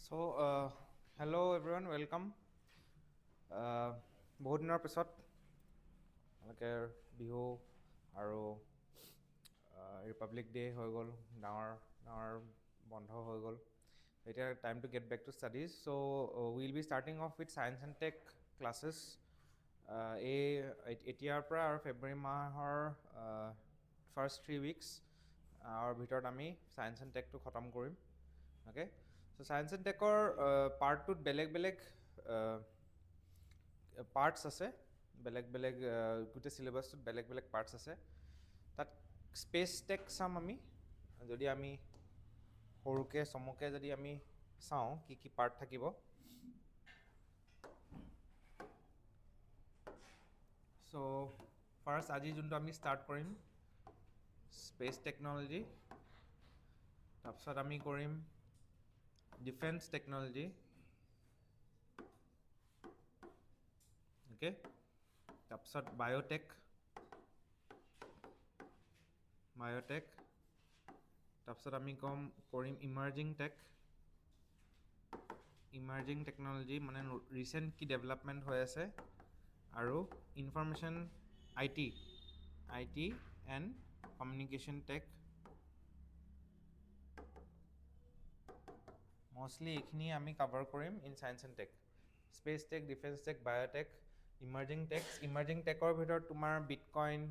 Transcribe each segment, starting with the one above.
So, hello everyone, welcome. বহুত দিনৰ পিছত এনেকৈ বিহু আৰু ৰিপাব্লিক ডে হৈ গ'ল, ডাঙৰ বন্ধ হৈ গ'ল। এতিয়া time to get back to studies. So' will be starting off with science and tech classes এতিয়াৰ পৰা আৰু ফেব্ৰুৱাৰী মাহৰ ফাৰ্ষ্ট 3 weeks ভিতৰত আমি ছায়েন্স এণ্ড টেকটো খতম কৰিম। অ'কে, চ' ছায়েন্স এণ্ড টেকৰ পাৰ্টটোত বেলেগ পাৰ্টছ আছে, বেলেগ গোটেই চিলেবাছটোত বেলেগ পাৰ্টছ আছে। তাত স্পেচ টেক চাম আমি, যদি আমি সৰুকৈ চমুকৈ যদি আমি চাওঁ কি পাৰ্ট থাকিব। চ' ফাৰ্ষ্ট আজি যোনটো আমি ষ্টাৰ্ট কৰিম স্পেচ টেকন'লজি, তাৰপিছত আমি কৰিম ডিফেন্স টেকন'লজি, অ'কে, তাৰপিছত বায়'টেক, তাৰপিছত আমি কৰিম ইমাৰ্জিং টেকন'লজি, মানে ৰিচেণ্ট কি ডেভেলপমেণ্ট হৈ আছে, আৰু information I T and communication tech. Mostly এইখিনি আমি কাভাৰ কৰিম in science and tech. Space tech, defence tech, biotech, emerging টেকৰ ভিতৰত তোমাৰ বিটকইন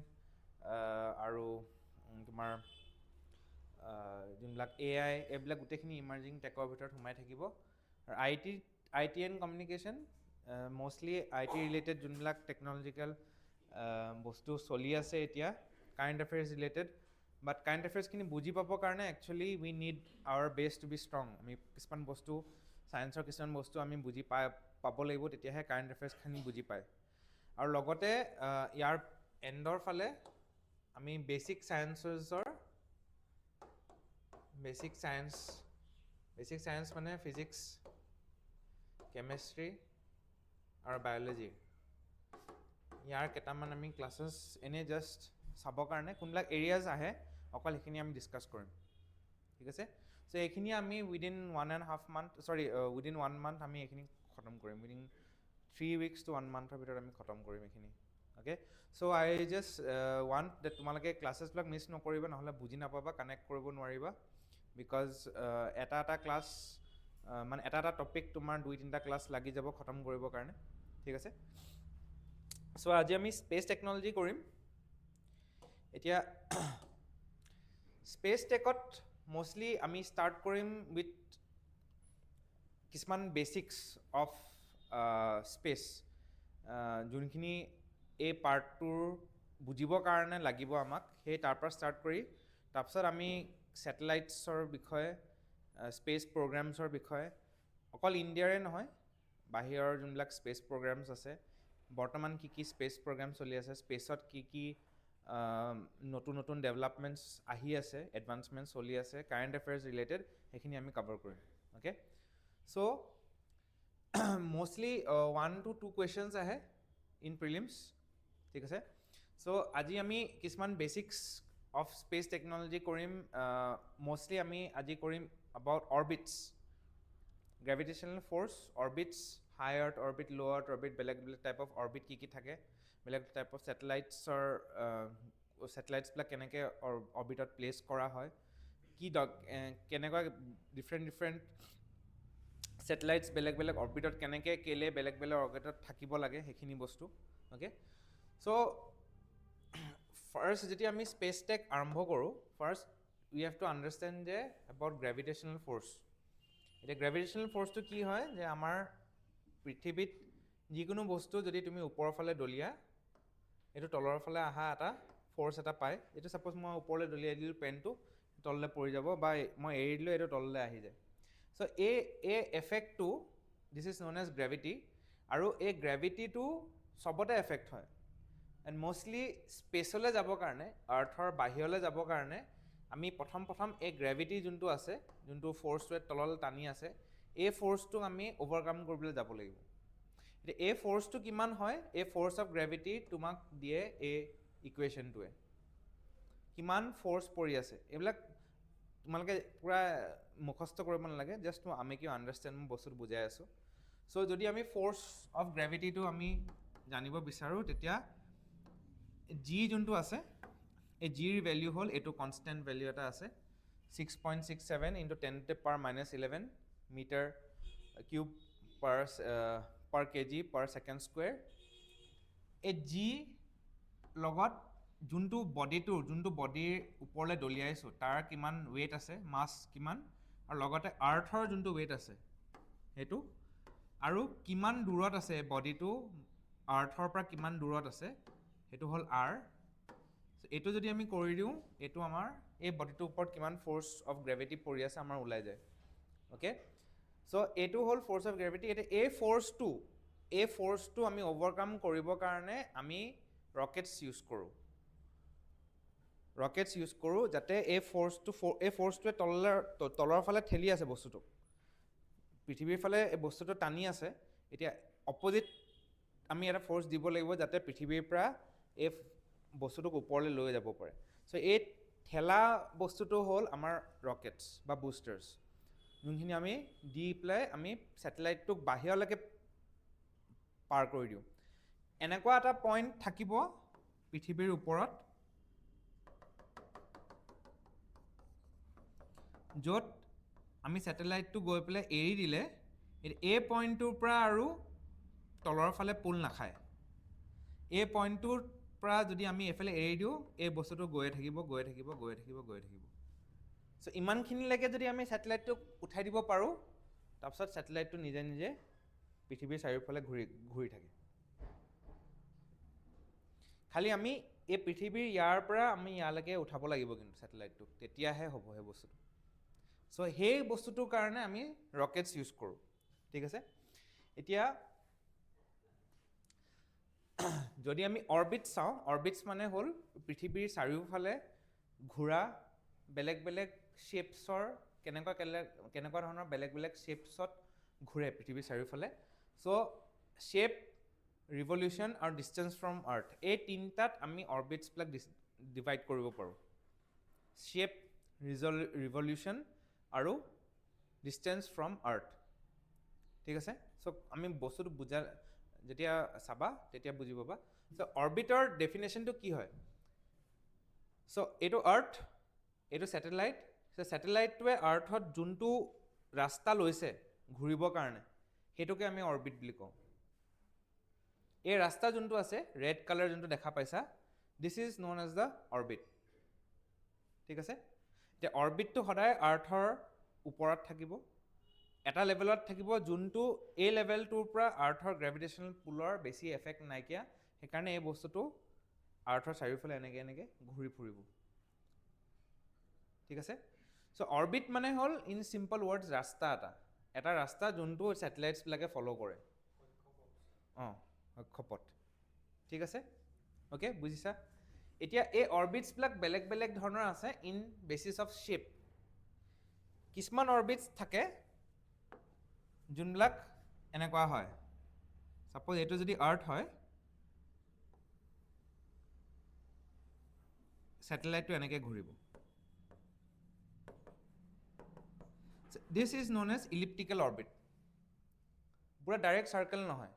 আৰু তোমাৰ যোনবিলাক AI এইবিলাক গোটেইখিনি ইমাৰ্জিং টেকৰ ভিতৰত সোমাই থাকিব। আৰু আই T and communication, mostly I T related যোনবিলাক টেকন'লজিকেল বস্তু চলি আছে এতিয়া, কাৰেণ্ট এফেয়াৰ্ছ ৰিলেটেড। বাট কাৰেণ্ট এফেয়াৰ্ছখিনি বুজি পাবৰ কাৰণে একচুৱেলি উই নিড আৱাৰ বেছ টু বি ষ্ট্ৰং। আমি কিছুমান বস্তু, ছায়েন্সৰ কিছুমান বস্তু আমি বুজি পাব লাগিব, তেতিয়াহে কাৰেণ্ট এফেয়াৰ্ছখিনি বুজি পায়। আৰু লগতে ইয়াৰ এণ্ডৰ ফালে আমি বেছিক ছায়েন্স মানে ফিজিক্স, কেমেষ্ট্ৰি আৰু বায়'লজি, ইয়াৰ কেইটামান আমি ক্লাছেছ এনেই জাষ্ট চাবৰ কাৰণে কোনবিলাক এৰিয়াজ আহে অকল সেইখিনি আমি ডিছকাছ কৰিম, ঠিক আছে। চ' এইখিনি আমি উইদিন 1 month আমি এইখিনি খতম কৰিম, উইদিন 3 weeks to 1 month ভিতৰত আমি খতম কৰিম এইখিনি। অ'কে, চ' আই জাষ্ট ৱান্ট ডেট তোমালোকে ক্লাছেছবিলাক মিছ নকৰিবা, নহ'লে বুজি নাপাবা, কানেক্ট কৰিব নোৱাৰিবা। বিকজ এটা ক্লাছ মানে এটা টপিক তোমাৰ 2-3টা ক্লাছ লাগি যাব খতম কৰিবৰ কাৰণে, ঠিক আছে। চ' আজি আমি স্পেচ টেকন'লজি কৰিম। এতিয়া স্পেচ টেকত মষ্টলি আমি ষ্টাৰ্ট কৰিম উইথ কিছুমান বেচিক্স অফ স্পেচ, যোনখিনি এই পাৰ্টটোৰ বুজিবৰ কাৰণে লাগিব আমাক, সেই তাৰ পৰা ষ্টাৰ্ট কৰি তাৰপিছত আমি ছেটেলাইটছৰ বিষয়ে, স্পেচ প্ৰগ্ৰেমছৰ বিষয়ে, অকল ইণ্ডিয়াৰে নহয় বাহিৰৰ যোনবিলাক স্পেচ প্ৰগ্ৰেমছ আছে, বৰ্তমান কি স্পেচ প্ৰগ্ৰেম চলি আছে, স্পেচত কি নতুন ডেভেলপমেণ্টছ আহি আছে, এডভান্সমেণ্ট চলি আছে, কাৰেণ্ট এফেয়াৰ্ছ ৰিলেটেড, সেইখিনি আমি কভাৰ কৰিম। Okay, so' mostly 1 to 2 questions আহে ইন প্ৰিলিমছ, ঠিক আছে। চ' আজি আমি কিছুমান বেচিক্স অফ স্পেচ টেকন'লজি কৰিম। মষ্টলি আমি আজি কৰিম about orbits, gravitational force, orbits, high earth orbit, low' earth orbit, বেলেগ টাইপ অফ অৰ্বিট কি থাকে, বেলেগ টাইপ অফ ছেটেলাইটছবিলাক কেনেকৈ অৰ্বিটত প্লেচ কৰা হয়, কেনেকুৱা ডিফাৰেণ্ট ছেটেলাইটছ বেলেগ অৰ্বিটত কেলে বেলেগ অৰ্বিটত থাকিব লাগে, সেইখিনি বস্তু। অ'কে, চ' ফাৰ্ষ্ট যেতিয়া আমি স্পেচ টেক আৰম্ভ কৰোঁ, first we have to understand যে এবাউট গ্ৰেভিটেশ্যনেল ফ'ৰ্চ। এতিয়া গ্ৰেভিটেশ্যনেল ফ'ৰ্চটো কি হয়, যে আমাৰ পৃথিৱীত যিকোনো বস্তু যদি তুমি ওপৰৰ ফালে দলিয়া, এইটো তলৰ ফালে অহা এটা ফ'ৰ্চ এটা পায়। এইটো ছাপ'জ মই ওপৰলৈ দলিয়াই দিলোঁ, পেনটো তললৈ পৰি যাব, বা মই এৰি দিলোঁ, এইটো তললৈ আহি যায়। চ' এই এফেক্টটো, this is known as gravity, আৰু এই গ্ৰেভিটিটো চবতে এফেক্ট হয়। এণ্ড মষ্টলি স্পেচলৈ যাবৰ কাৰণে, আৰ্থৰ বাহিৰলৈ যাবৰ কাৰণে আমি প্ৰথম এই গ্ৰেভিটি যোনটো আছে, যোনটো ফ'ৰ্চটোৱে তললৈ টানি আছে, এই ফ'ৰ্চটোক আমি অভাৰকাম কৰিবলৈ যাব লাগিব। এতিয়া এই ফ'ৰ্চটো কিমান হয়, এই ফ'ৰ্চ অফ গ্ৰেভিটি তোমাক দিয়ে এই ইকুৱেশ্যনটোৱে, কিমান ফ'ৰ্চ পৰি আছে। এইবিলাক তোমালোকে পুৰা মুখস্থ কৰিব নালাগে, জাষ্ট আমি কিয় আণ্ডাৰষ্টেণ্ড মই বস্তুটো বুজাই আছোঁ। চ' যদি আমি ফ'ৰ্চ অফ গ্ৰেভিটিটো আমি জানিব বিচাৰোঁ, তেতিয়া জি যোনটো আছে, এই জিৰ ভেলিউ হ'ল এইটো কনষ্টেণ্ট ভেলিউ এটা আছে 6.67 × 10⁻11 মিটাৰ কিউব পাৰ কেজি পাৰ ছেকেণ্ড স্কুৱেৰ। এই জি লগত যোনটো বডিৰ ওপৰলৈ দলিয়াইছোঁ তাৰ কিমান ৱেইট আছে, মাছ কিমান, আৰু লগতে আৰ্থৰ যোনটো ৱেইট আছে সেইটো, আৰু কিমান দূৰত আছে বডিটো আৰ্থৰ পৰা কিমান দূৰত আছে সেইটো হ'ল আৰ। এইটো যদি আমি কৰি দিওঁ, এইটো আমাৰ এই বডিটোৰ ওপৰত কিমান ফ'ৰ্চ অফ গ্ৰেভিটি পৰি আছে আমাৰ ওলাই যায়। অ'কে, চ' এইটো হ'ল ফ'ৰ্চ অফ গ্ৰেভিটি। এতিয়া এই ফ'ৰ্চটো আমি অভাৰকাম কৰিবৰ কাৰণে আমি ৰকেটছ ইউজ কৰোঁ যাতে এই ফ'ৰ্চটোৱে তলৰ ফালে ঠেলি আছে বস্তুটোক, পৃথিৱীৰ ফালে এই বস্তুটো টানি আছে। এতিয়া অপজিট আমি এটা ফ'ৰ্চ দিব লাগিব যাতে পৃথিৱীৰ পৰা এই বস্তুটোক ওপৰলৈ লৈ যাব পাৰে। চ' এই ঠেলা বস্তুটো হ'ল আমাৰ ৰকেটছ বা বুষ্টাৰ্ছ, যোনখিনি আমি দি পেলাই আমি ছেটেলাইটটোক বাহিৰলৈকে পাৰ কৰি দিওঁ। এনেকুৱা এটা পইণ্ট থাকিব পৃথিৱীৰ ওপৰত য'ত আমি ছেটেলাইটটো গৈ পেলাই এৰি দিলে এই পইণ্টটোৰ পৰা আৰু তলৰ ফালে পুল নাখায়। এই পইণ্টটোৰ পৰা যদি আমি এইফালে এৰি দিওঁ, এই বস্তুটো গৈয়ে থাকিব। চ' ইমানখিনিলৈকে যদি আমি ছেটেলাইটটোক উঠাই দিব পাৰোঁ, তাৰপিছত ছেটেলাইটটো নিজে নিজে পৃথিৱীৰ চাৰিওফালে ঘূৰি থাকে। খালি আমি এই পৃথিৱীৰ ইয়াৰ পৰা আমি ইয়ালৈকে উঠাব লাগিব কিন্তু ছেটেলাইটটোক, তেতিয়াহে হ'ব সেই বস্তুটো। চ' সেই বস্তুটোৰ কাৰণে আমি ৰকেটছ ইউজ কৰোঁ। ঠিক আছে, এতিয়া যদি আমি অৰ্বিট চাওঁ, অৰ্বিটছ মানে হ'ল পৃথিৱীৰ চাৰিওফালে ঘূৰা বেলেগ বেলেগ শ্বেপছৰ, কেনেকুৱা ধৰণৰ বেলেগ বেলেগ শ্বেপছত ঘূৰে পৃথিৱীৰ চাৰিওফালে। চ' শ্বেপ, ৰিভলিউশ্যন আৰু ডিষ্টেঞ্চ ফ্ৰম আৰ্থ, এই তিনিটাত আমি অৰ্বিটছবিলাক ডিভাইড কৰিব পাৰোঁ। শ্বেপ, ৰিভলিউশ্যন আৰু ডিষ্টেঞ্চ ফ্ৰম আৰ্থ। ঠিক আছে, চ' আমি বস্তুটো যেতিয়া চাবা তেতিয়া বুজি পাবা। চ' অৰ্বিটৰ ডেফিনেশ্যনটো কি হয়? চ' এইটো আৰ্থ, এইটো ছেটেলাইট। চ' ছেটেলাইটটোৱে আৰ্থত যোনটো ৰাস্তা লৈছে ঘূৰিবৰ কাৰণে, সেইটোকে আমি অৰ্বিট বুলি কওঁ। এই ৰাস্তা যোনটো আছে, ৰেড কালাৰ যোনটো দেখা পাইছা, this is known as the orbit. ঠিক আছে, এতিয়া অৰ্বিটটো সদায় আৰ্থৰ ওপৰত থাকিব, এটা লেভেলত থাকিব যোনটো এই লেভেলটোৰ পৰা আৰ্থৰ গ্ৰেভিটেশ্যনেল পুলৰ বেছি এফেক্ট নাইকিয়া। সেইকাৰণে এই বস্তুটো আৰ্থৰ চাৰিওফালে এনেকৈ ঘূৰি ফুৰিব। ঠিক আছে, চ' অৰ্বিট মানে হ'ল ইন চিম্পল ৱৰ্ডছ ৰাস্তা এটা ৰাস্তা যোনটো ছেটেলাইটছবিলাকে ফ'ল' কৰে। কক্ষপথ। ঠিক আছে, অ'কে, বুজিছা? এতিয়া এই অৰ্বিটছবিলাক বেলেগ বেলেগ ধৰণৰ আছে ইন বেচিছ অফ শ্বেপ। কিছুমান অৰ্বিটছ থাকে যোনবিলাক এনেকুৱা হয়। ছাপ'জ এইটো যদি আৰ্থ হয়, ছেটেলাইটটো এনেকৈ ঘূৰিব। This is known as elliptical orbit. পুৰা ডাইৰেক্ট চাৰ্কেল নহয়,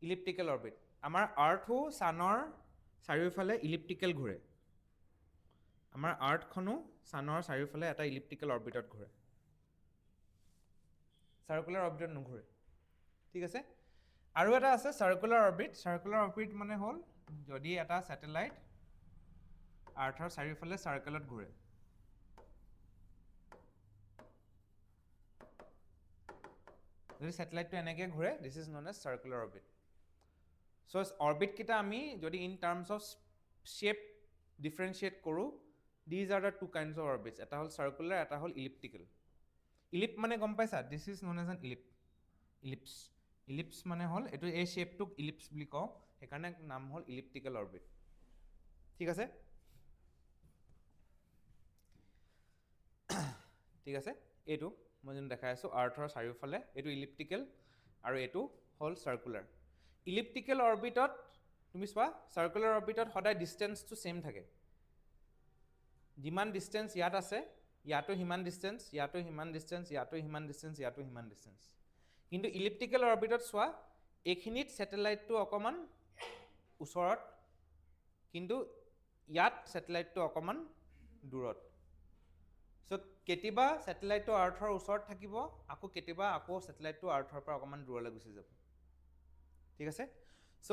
ইলিপ্টিকেল অৰ্বিট। আমাৰ আৰ্থো ছানৰ চাৰিওফালে ইলিপ্টিকেল ঘূৰে। আমাৰ আৰ্থখনো ছানৰ চাৰিওফালে এটা ইলিপ্টিকেল অৰ্বিটত ঘূৰে, চাৰ্কুলাৰ অৰ্বিটত নুঘূৰে। ঠিক আছে, আৰু এটা আছে চাৰ্কুলাৰ অৰ্বিট। চাৰ্কুলাৰ অৰ্বিট মানে হ'ল যদি এটা ছেটেলাইট আৰ্থৰ চাৰিওফালে চাৰ্কেলত ঘূৰে। যদি ছেটেলাইটটো এনেকৈ ঘূৰে, this is known as circular orbit. So' অৰ্বিটকেইটা আমি যদি in terms of shape differentiate কৰোঁ, these are the two kinds of orbits. এটা হ'ল চাৰ্কুলাৰ, এটা হ'ল ইলিপ্টিকেল। ইলিপ্স মানে গম পাইছা, this is known as an ellipse মানে হ'ল এইটো, এই শ্বেপটোক ইলিপ্স বুলি কওঁ, সেইকাৰণে নাম হ'ল ইলিপ্টিকেল অৰ্বিট। ঠিক আছে, এইটো মই যোন দেখাই আছোঁ আৰ্থৰ চাৰিওফালে, এইটো ইলিপ্টিকেল আৰু এইটো হ'ল চাৰ্কুলাৰ। ইলিপ্টিকেল অৰ্বিটত তুমি চোৱা, চাৰ্কুলাৰ অৰ্বিটত সদায় ডিষ্টেঞ্চটো ছেইম থাকে। যিমান ডিষ্টেঞ্চ ইয়াত আছে ইয়াতো সিমান ডিষ্টেঞ্চ, ইয়াতো সিমান ডিষ্টেঞ্চ, ইয়াতো সিমান ডিষ্টেঞ্চ, ইয়াতো সিমান ডিষ্টেঞ্চ। কিন্তু ইলিপ্টিকেল অৰ্বিটত চোৱা, এইখিনিত ছেটেলাইটটো অকণমান ওচৰত, কিন্তু ইয়াত ছেটেলাইটটো অকণমান দূৰত। চ' কেতিয়াবা ছেটেলাইটটো আৰ্থৰ ওচৰত থাকিব, আকৌ কেতিয়াবা আকৌ ছেটেলাইটটো আৰ্থৰ পৰা অকণমান দূৰলৈ গুচি যাব। ঠিক আছে? চ'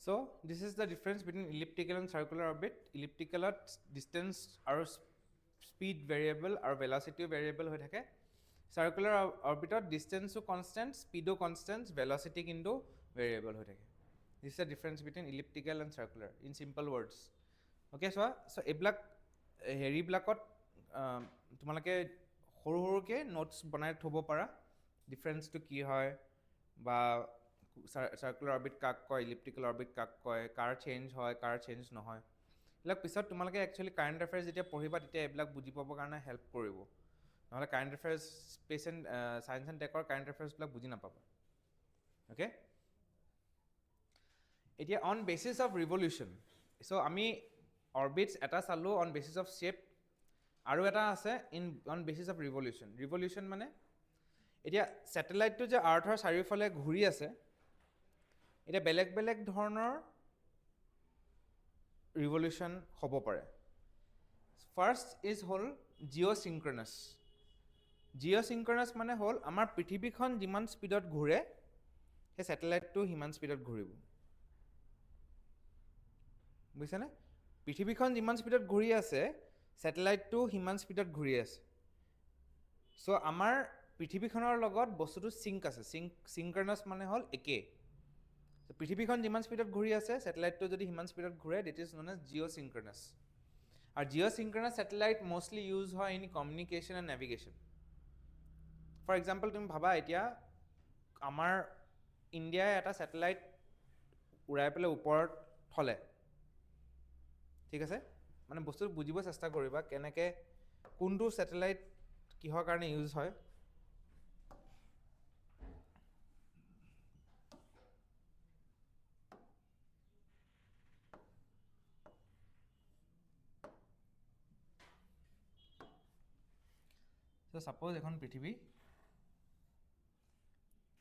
So this is the difference between elliptical and circular orbit. Elliptical distance আৰু speed variable আৰু velocity variable হৈ থাকে. Circular orbit distance constant, speed constant, velocity কিন্তু variable হৈ থাকে. This is the difference between elliptical and circular in simple words. Okay, so এইবিলাক হেৰিবিলাকত তোমালোকে সৰু সৰুকৈ নোটছ বনাই থ'ব পাৰা, ডিফাৰেঞ্চটো কি হয়, বা চাৰ্কুলাৰ অৰ্বিট কাক কয়, ইলিপ্টিকেল অৰ্বিট কাক কয়, কাৰ চেঞ্জ হয়, কাৰ চেঞ্জ নহয়, এইবিলাক পিছত তোমালোকে একচুৱেলি কাৰেণ্ট এফেয়াৰ্ছ যেতিয়া পঢ়িবা তেতিয়া এইবিলাক বুজি পাবৰ কাৰণে হেল্প কৰিব। নহ'লে current affairs, space and science and টেকৰ কাৰেণ্ট এফেয়াৰ্ছবিলাক বুজি নাপাবা। অ'কে, এতিয়া on basis of revolution, so' আমি অৰ্বিটছ এটা চালোঁ অন বেচিছ অফ শ্বেপ, আৰু এটা আছে on basis of revolution. Revolution মানে এতিয়া ছেটেলাইটটো যে আৰ্থৰ চাৰিওফালে ঘূৰি আছে, এতিয়া বেলেগ বেলেগ ধৰণৰ ৰিভলিউশ্যন হ'ব পাৰে। ফাৰ্ষ্ট হ'ল জিঅ'চিংক্ৰনাছ। জিঅ'চিংক্ৰনাছ মানে হ'ল আমাৰ পৃথিৱীখন যিমান স্পীডত ঘূৰে সেই ছেটেলাইটটো সিমান স্পীডত ঘূৰিব। বুজিছেনে? পৃথিৱীখন যিমান স্পীডত ঘূৰি আছে ছেটেলাইটটো সিমান স্পীডত ঘূৰি আছে। চ' আমাৰ পৃথিৱীখনৰ লগত বস্তুটো চিংক আছে। চিংক্ৰনাছ মানে হ'ল একে। পৃথিৱীখন যিমান স্পীডত ঘূৰি আছে ছেটেলাইটটো যদি সিমান স্পীডত ঘূৰে, that is known as geosynchronous. আৰু জিঅ'চিংক্ৰনাছ ছেটেলাইট মষ্টলি ইউজ হয় in communication and navigation. For example তুমি ভাবা, এতিয়া আমাৰ ইণ্ডিয়াই এটা ছেটেলাইট উৰাই পেলাই ওপৰত থ'লে, ঠিক আছে? মানে বস্তুটো বুজিব চেষ্টা কৰিবা কেনেকৈ, কোনটো ছেটেলাইট কিহৰ কাৰণে ইউজ হয়। চ' ছাপ'জ এখন পৃথিৱী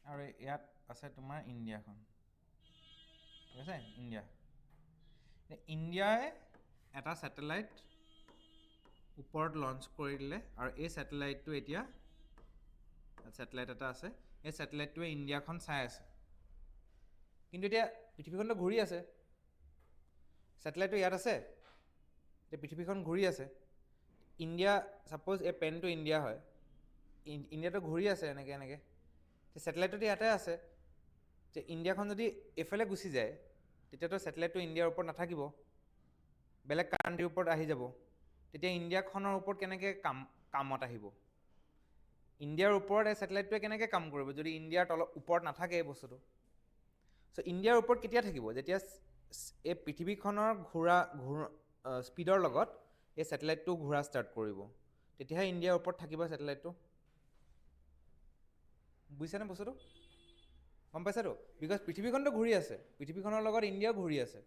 আৰু ইয়াত আছে তোমাৰ ইণ্ডিয়াখন, ঠিক আছে? ইণ্ডিয়াই এটা ছেটেলাইট ওপৰত লঞ্চ কৰি দিলে, আৰু এই ছেটেলাইটটো এতিয়া ছেটেলাইট এটা আছে, এই ছেটেলাইটটোৱে ইণ্ডিয়াখন চাই আছে। কিন্তু এতিয়া পৃথিৱীখনটো ঘূৰি আছে, ছেটেলাইটটো ইয়াত আছে, এতিয়া পৃথিৱীখন ঘূৰি আছে। ইণ্ডিয়া, ছাপ'জ এই পেনটো ইণ্ডিয়া হয়, ইণ্ডিয়াটো ঘূৰি আছে এনেকৈ এনেকৈ, ছেটেলাইটটো ইয়াতে আছে। যে ইণ্ডিয়াখন যদি এইফালে গুচি যায় তেতিয়াতো ছেটেলাইটটো ইণ্ডিয়াৰ ওপৰত নাথাকিব, বেলেগ কাণ্ট্ৰিৰ ওপৰত আহি যাব। তেতিয়া ইণ্ডিয়াখনৰ ওপৰত কেনেকৈ কামত আহিব? ইণ্ডিয়াৰ ওপৰত এই ছেটেলাইটটোৱে কেনেকৈ কাম কৰিব যদি ইণ্ডিয়াৰ ওপৰত নাথাকে এই বস্তুটো? চ' ইণ্ডিয়াৰ ওপৰত কেতিয়া থাকিব? যেতিয়া এই পৃথিৱীখনৰ স্পীডৰ লগত এই ছেটেলাইটটো ঘূৰা ষ্টাৰ্ট কৰিব, তেতিয়াহে ইণ্ডিয়াৰ ওপৰত থাকিব ছেটেলাইটটো। বুজিছেনে বস্তুটো? গম পাইছাতো? বিকজ পৃথিৱীখনটো ঘূৰি আছে, পৃথিৱীখনৰ লগত ইণ্ডিয়াও ঘূৰি আছে।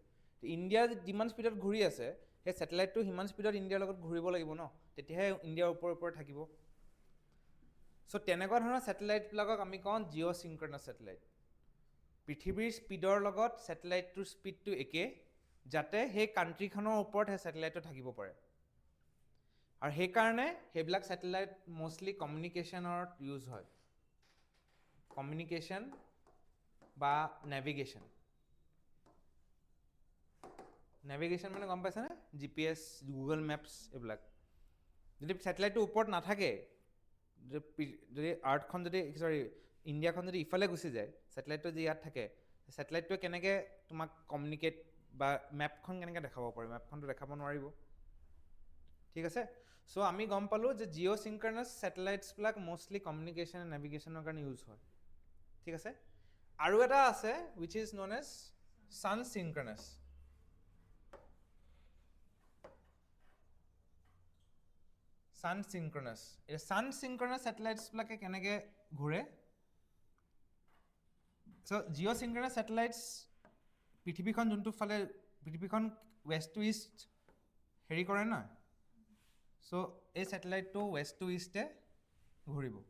ইণ্ডিয়া যিমান স্পীডত ঘূৰি আছে সেই ছেটেলাইটটো সিমান স্পীডত ইণ্ডিয়াৰ লগত ঘূৰিব লাগিব ন, তেতিয়াহে ইণ্ডিয়াৰ ওপৰত থাকিব। চ' তেনেকুৱা ধৰণৰ ছেটেলাইটবিলাকক আমি কওঁ জিঅ'চিংক্ৰনাছ ছেটেলাইট। পৃথিৱীৰ স্পীডৰ লগত ছেটেলাইটটোৰ স্পীডটো একে যাতে সেই কাণ্ট্ৰিখনৰ ওপৰত সেই ছেটেলাইটটো থাকিব পাৰে আৰু সেইকাৰণে সেইবিলাক ছেটেলাইট মষ্টলি কমিউনিকেশ্যনত ইউজ হয় কমিউনিকেশ্যন বা নেভিগেশ্যন নেভিগেশ্যন মানে গম পাইছানে GPS গুগল মেপছ এইবিলাক যদি ছেটেলাইটটো ওপৰত নাথাকে যদি আৰ্থখন যদি ইণ্ডিয়াখন যদি ইফালে গুচি যায় ছেটেলাইটটো যদি ইয়াত থাকে ছেটেলাইটটোৱে কেনেকৈ তোমাক কমিউনিকেট বা মেপখন কেনেকৈ দেখাব পাৰিব মেপখনটো দেখাব নোৱাৰিব ঠিক আছে চ' আমি গম পালোঁ যে জিঅ' চিংক্ৰনাছ ছেটেলাইটছবিলাক মষ্টলি কমিউনিকেশ্যন এণ্ড নেভিগেশ্যনৰ কাৰণে ইউজ হয় ঠিক আছে আৰু এটা আছে which is known as sun synchronous sun synchronous এই ছান চিংক্ৰনাছ ছেটেলাইটছবিলাকে কেনেকৈ ঘূৰে চ' জিঅ' চিংক্ৰনাছ ছেটেলাইটছ পৃথিৱীখন যোনটো ফালে পৃথিৱীখন ৱেষ্ট টু ইষ্ট হেৰি কৰে না চ' এই ছেটেলাইটটো ৱেষ্ট টু ইষ্টে ঘূৰিব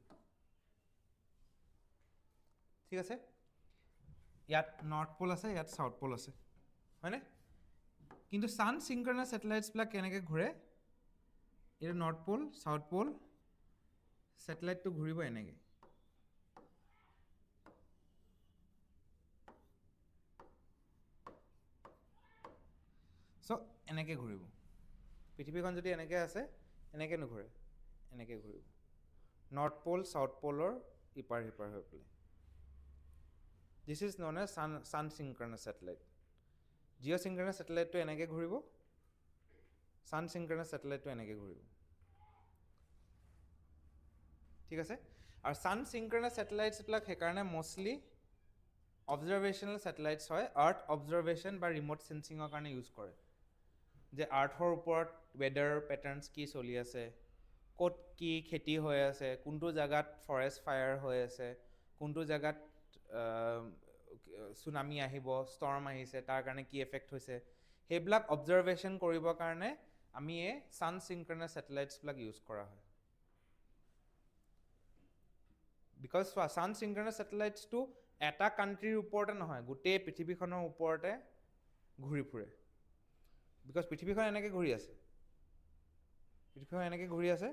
ঠিক আছে ইয়াত নৰ্থ প'ল আছে ইয়াত ছাউথ প'ল আছে হয়নে কিন্তু ছান চিংক্ৰনাছ ছেটেলাইটছবিলাক কেনেকৈ ঘূৰে এইটো নৰ্থ প'ল ছাউথ প'ল ছেটেলাইটটো ঘূৰিব এনেকৈ চ' এনেকৈ ঘূৰিব পৃথিৱীখন যদি এনেকৈ আছে এনেকৈ নুঘূৰে এনেকৈ ঘূৰিব নৰ্থ প'ল ছাউথ প'লৰ ইপাৰ সিপাৰ হৈ পেলাই this is known as sun synchronous satellite geosynchronous ছেটেলাইটটো এনেকৈ ঘূৰিব ছান চিংক্ৰনাছ ছেটেলাইটটো এনেকৈ ঘূৰিব ঠিক আছে আৰু ছান চিংক্ৰনাছ ছেটেলাইটছবিলাক সেইকাৰণে মষ্টলি অবজাৰভেশ্যনেল ছেটেলাইটছ হয় আৰ্থ অবজাৰভেশ্যন বা ৰিম'ট চেন্সিঙৰ কাৰণে ইউজ কৰে যে আৰ্থৰ ওপৰত ৱেডাৰ পেটাৰ্ণছ কি চলি আছে ক'ত কি খেতি হৈ আছে কোনটো জেগাত ফৰেষ্ট ফায়াৰ হৈ আছে কোনটো জেগাত চুনামি আহিব ষ্টৰ্ম আহিছে তাৰ কাৰণে কি এফেক্ট হৈছে সেইবিলাক অবজাৰভেশ্যন কৰিবৰ কাৰণে আমি এই ছান চিংক্ৰনাছ ছেটেলাইটছবিলাক ইউজ কৰা হয় বিকজ চোৱা ছান চিংক্ৰনাছ ছেটেলাইটছটো এটা কাণ্ট্ৰিৰ ওপৰতে নহয় গোটেই পৃথিৱীখনৰ ওপৰতে ঘূৰি ফুৰে বিকজ পৃথিৱীখন এনেকৈ ঘূৰি আছে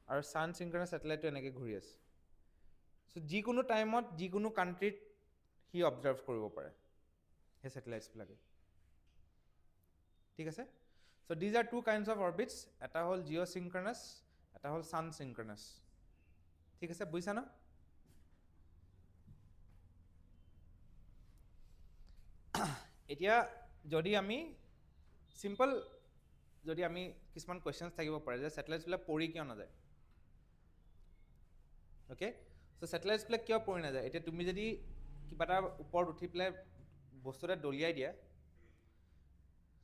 আৰু ছান চিংক্ৰনাছ ছেটেলাইটটো এনেকৈ ঘূৰি আছে চ' যিকোনো টাইমত যিকোনো কাণ্ট্ৰিত সি অবজাৰ্ভ কৰিব পাৰে সেই ছেটেলাইটছবিলাকে ঠিক আছে so' these are two kinds of orbits এটা হ'ল জিঅ' চিংক্ৰনাছ এটা হ'ল ছান চিংক্ৰনাছ ঠিক আছে বুজিছা ন এতিয়া যদি আমি চিম্পল যদি আমি কিছুমান কুৱেশ্যনছ থাকিব পাৰে যে ছেটেলাইটছবিলাক পৰি কিয় নাযায় অ'কে চ' ছেটেলাইটছবিলাক কিয় পৰি নাযায় এতিয়া তুমি যদি কিবা এটা ওপৰত উঠি পেলাই বস্তু এটা দলিয়াই দিয়া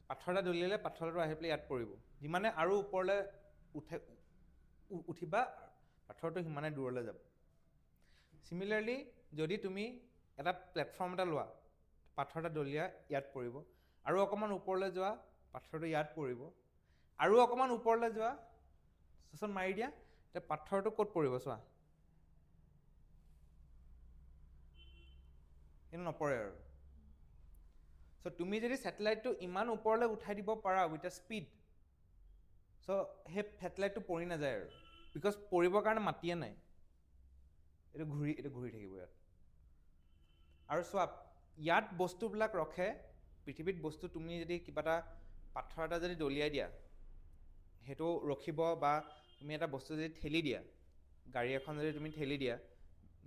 পাথৰ এটা দলিয়ালে পাথৰটো আহি পেলাই ইয়াত পৰিব যিমানে আৰু ওপৰলৈ উঠিবা পাথৰটো সিমানে দূৰলৈ যাব চিমিলাৰলি যদি তুমি এটা প্লেটফৰ্ম এটা লোৱা পাথৰ এটা দলিয়া ইয়াত পৰিব আৰু অকণমান ওপৰলৈ যোৱা পাথৰটো ইয়াত পৰিব আৰু অকণমান ওপৰলৈ যোৱা চোন মাৰি দিয়া এতিয়া পাথৰটো ক'ত পৰিব চোৱা কিন্তু নপৰে আৰু চ' তুমি যদি ছেটেলাইটটো ইমান ওপৰলৈ উঠাই দিব পাৰা উইথ এ স্পীড চ' সেই ছেটেলাইটটো পৰি নাযায় আৰু বিকজ পৰিবৰ কাৰণে মাটিয়ে নাই এইটো ঘূৰি থাকিব ইয়াত আৰু চোৱা ইয়াত বস্তুবিলাক ৰখে পৃথিৱীত বস্তু তুমি যদি কিবা এটা পাথৰ এটা যদি দলিয়াই দিয়া সেইটো ৰখিব বা তুমি এটা বস্তু যদি ঠেলি দিয়া গাড়ী এখন যদি তুমি ঠেলি দিয়া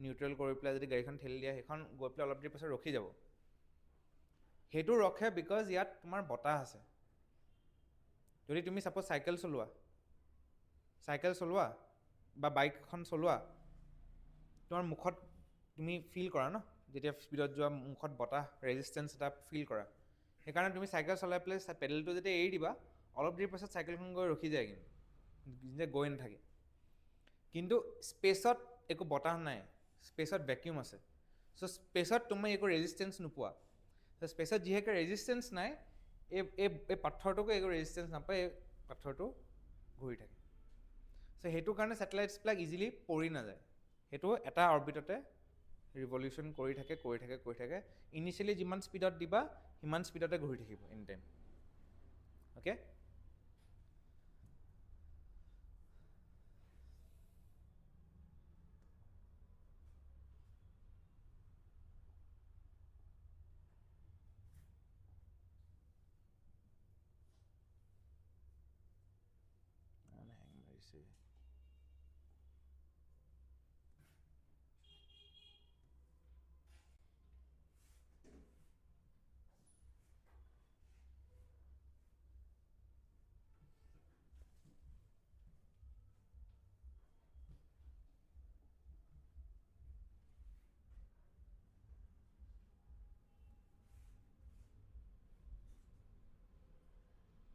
নিউট্ৰেল কৰি পেলাই যদি গাড়ীখন ঠেলি দিয়া সেইখন গৈ পেলাই অলপ দেৰি পাছত ৰখি যাব সেইটো ৰখে বিকজ ইয়াত তোমাৰ বতাহ আছে যদি তুমি ছাপ'জ চাইকেল চলোৱা বা বাইক এখন চলোৱা তোমাৰ মুখত তুমি ফিল কৰা ন যেতিয়া স্পীডত যোৱা মুখত বতাহ ৰেজিষ্টেঞ্চ এটা ফিল কৰা সেইকাৰণে তুমি চাইকেল চলাই পেলাই পেডেলটো যেতিয়া এৰি দিবা অলপ দেৰি পাছত চাইকেলখন গৈ ৰখি যায় কিন্তু যে গৈ নাথাকে কিন্তু স্পেচত একো বতাহ নাই স্পেচত ভেকিউম আছে চ' স্পেচত তুমি একো ৰেজিষ্টেঞ্চ নোপোৱা স্পেচত যিহেতু ৰেজিষ্টেঞ্চ নাই এই পাথৰটোকো একো ৰেজিষ্টেঞ্চ নাপায় এই পাথৰটো ঘূৰি থাকে চ' সেইটো কাৰণে ছেটেলাইটছবিলাক ইজিলি পৰি নাযায় সেইটো এটা অৰ্বিটতে ৰিভলিউশ্যন কৰি থাকে ইনিচিয়েলি যিমান স্পীডত দিবা সিমান স্পীডতে ঘূৰি থাকিব এনি টাইম অ'কে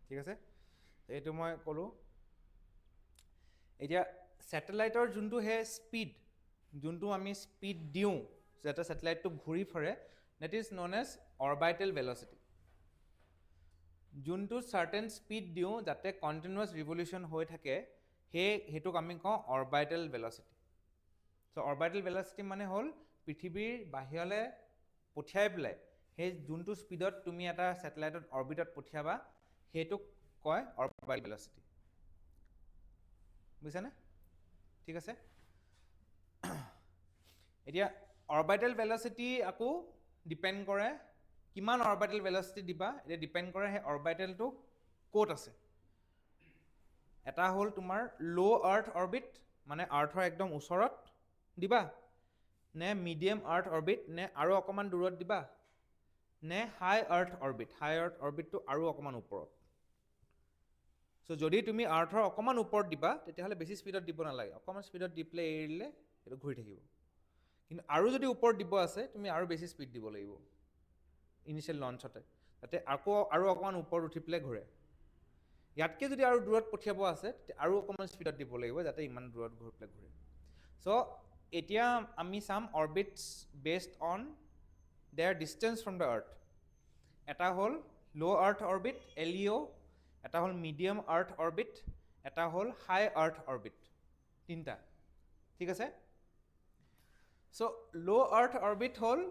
ঠিক আছে এইটো মই ক'লোঁ এতিয়া ছেটেলাইটৰ যোনটো হে স্পীড যোনটো আমি স্পীড দিওঁ যাতে ছেটেলাইটটো ঘূৰি ফুৰে that is known as orbital velocity যোনটো চাৰ্টেন স্পীড দিওঁ যাতে কণ্টিনিউৱাছ ৰিভলিউশ্যন হৈ থাকে সেইটোক আমি কওঁ অৰবাইটেল ভেলচিটি চ' অৰবাইটেল ভেলচিটি মানে হ'ল পৃথিৱীৰ বাহিৰলৈ পঠিয়াই পেলাই সেই যোনটো স্পীডত তুমি এটা ছেটেলাইটত অৰবিটত পঠিয়াবা সেইটোক কয় অৰবাইটেল ভেলচিটি বুজিছানে ঠিক আছে এতিয়া অৰবাইটেল ভেলচিটি আকৌ ডিপেণ্ড কৰে কিমান অৰবাইটেল ভেলচিটি দিবা এতিয়া ডিপেণ্ড কৰে সেই অৰবাইটেলটো ক'ত আছে এটা হ'ল তোমাৰ ল' আৰ্থ অৰবিট মানে আৰ্থৰ একদম ওচৰত দিবা নে মিডিয়াম আৰ্থ অৰবিট নে আৰু অকণমান দূৰত দিবা নে হাই আৰ্থ অৰবিটটো আৰু অকণমান ওপৰত চ' যদি তুমি আৰ্থৰ অকণমান ওপৰত দিবা তেতিয়াহ'লে বেছি স্পীডত দিব নালাগে অকণমান স্পীডত দি পেলাই এৰি দিলে সেইটো ঘূৰি থাকিব কিন্তু আৰু যদি ওপৰত দিব আছে তুমি আৰু বেছি স্পীড দিব লাগিব ইনিচিয়েল লঞ্চতে যাতে আকৌ আৰু অকণমান ওপৰত উঠি পেলাই ঘূৰে ইয়াতকৈ যদি আৰু দূৰত পঠিয়াব আছে আৰু অকণমান স্পীডত দিব লাগিব যাতে ইমান দূৰত ঘূৰি পেলাই ঘূৰে চ' এতিয়া আমি চাম orbits based on their distance from the earth এটা হ'ল ল' আৰ্থ অৰবিট LEO এটা হ'ল মিডিয়াম আৰ্থ অৰবিট এটা হ'ল হাই আৰ্থ অৰবিট তিনিটা ঠিক আছে চ' ল' আৰ্থ অৰবিট হ'ল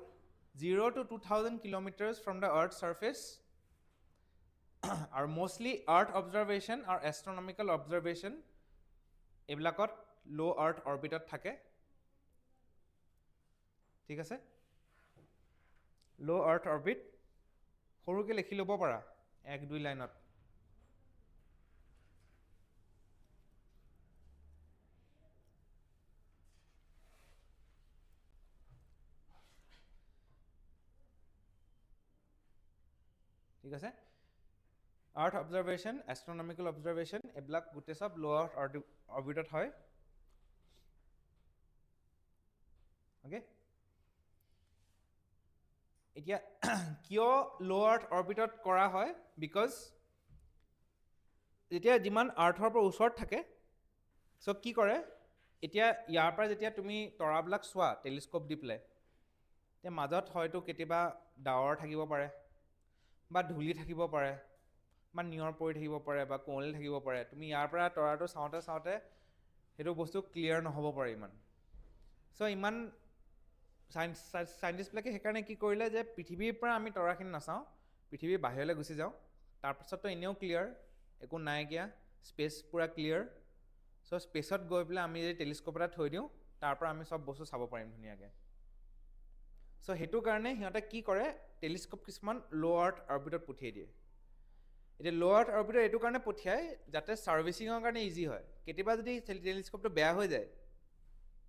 0 to 2000 kilometers from the earth's surface আৰু মষ্টলি আৰ্থ অবজাৰভেশ্যন আৰু এষ্ট্ৰনমিকেল অবজাৰভেশ্যন এইবিলাকত ল' আৰ্থ অৰবিটত থাকে ঠিক আছে ল' আৰ্থ অৰবিট সৰুকৈ লিখি ল'ব পাৰা 1-2 লাইনত ঠিক আছে আৰ্থ অবজাৰভেশ্যন এষ্ট্ৰনমিকেল অবজাৰভেশ্যন এইবিলাক গোটেই চব ল' আৰ্থ অৰবিটত হয় অ'কে এতিয়া কিয় ল' আৰ্থ অৰবিটত কৰা হয় বিকজ যেতিয়া যিমান আৰ্থৰ পৰা ওচৰত থাকে চ' কি কৰে এতিয়া ইয়াৰ পৰা যেতিয়া তুমি তৰাবিলাক চোৱা টেলিস্কোপ দি পেলাই তেতিয়া মাজত হয়তো কেতিয়াবা ডাৱৰ থাকিব পাৰে বা ধূলি থাকিব পাৰে বা নিয়ৰ পৰি থাকিব পাৰে বা কুঁৱলী থাকিব পাৰে তুমি ইয়াৰ পৰা তৰাটো চাওঁতে সেইটো বস্তু ক্লিয়াৰ নহ'ব পাৰে ইমান চ' ইমান চাইণ্টিষ্টবিলাকে সেইকাৰণে কি কৰিলে যে পৃথিৱীৰ পৰা আমি তৰাখিনি নাচাওঁ পৃথিৱীৰ বাহিৰলৈ গুচি যাওঁ তাৰপাছততো এনেও ক্লিয়াৰ একো নাইকিয়া স্পেচ পূৰা ক্লিয়াৰ চ' স্পেচত গৈ পেলাই আমি যদি টেলিস্কোপ এটা থৈ দিওঁ তাৰ পৰা আমি চব বস্তু চাব পাৰিম ধুনীয়াকৈ চ' সেইটো কাৰণে সিহঁতে কি কৰে টেলিস্কোপ কিছুমান ল' আৰ্থ অৰবিটত পঠিয়াই দিয়ে এতিয়া ল' আৰ্থ অৰবিটত এইটো কাৰণে পঠিয়াই যাতে ছাৰ্ভিচিঙৰ কাৰণে ইজি হয় কেতিয়াবা যদি টেলিস্কোপটো বেয়া হৈ যায়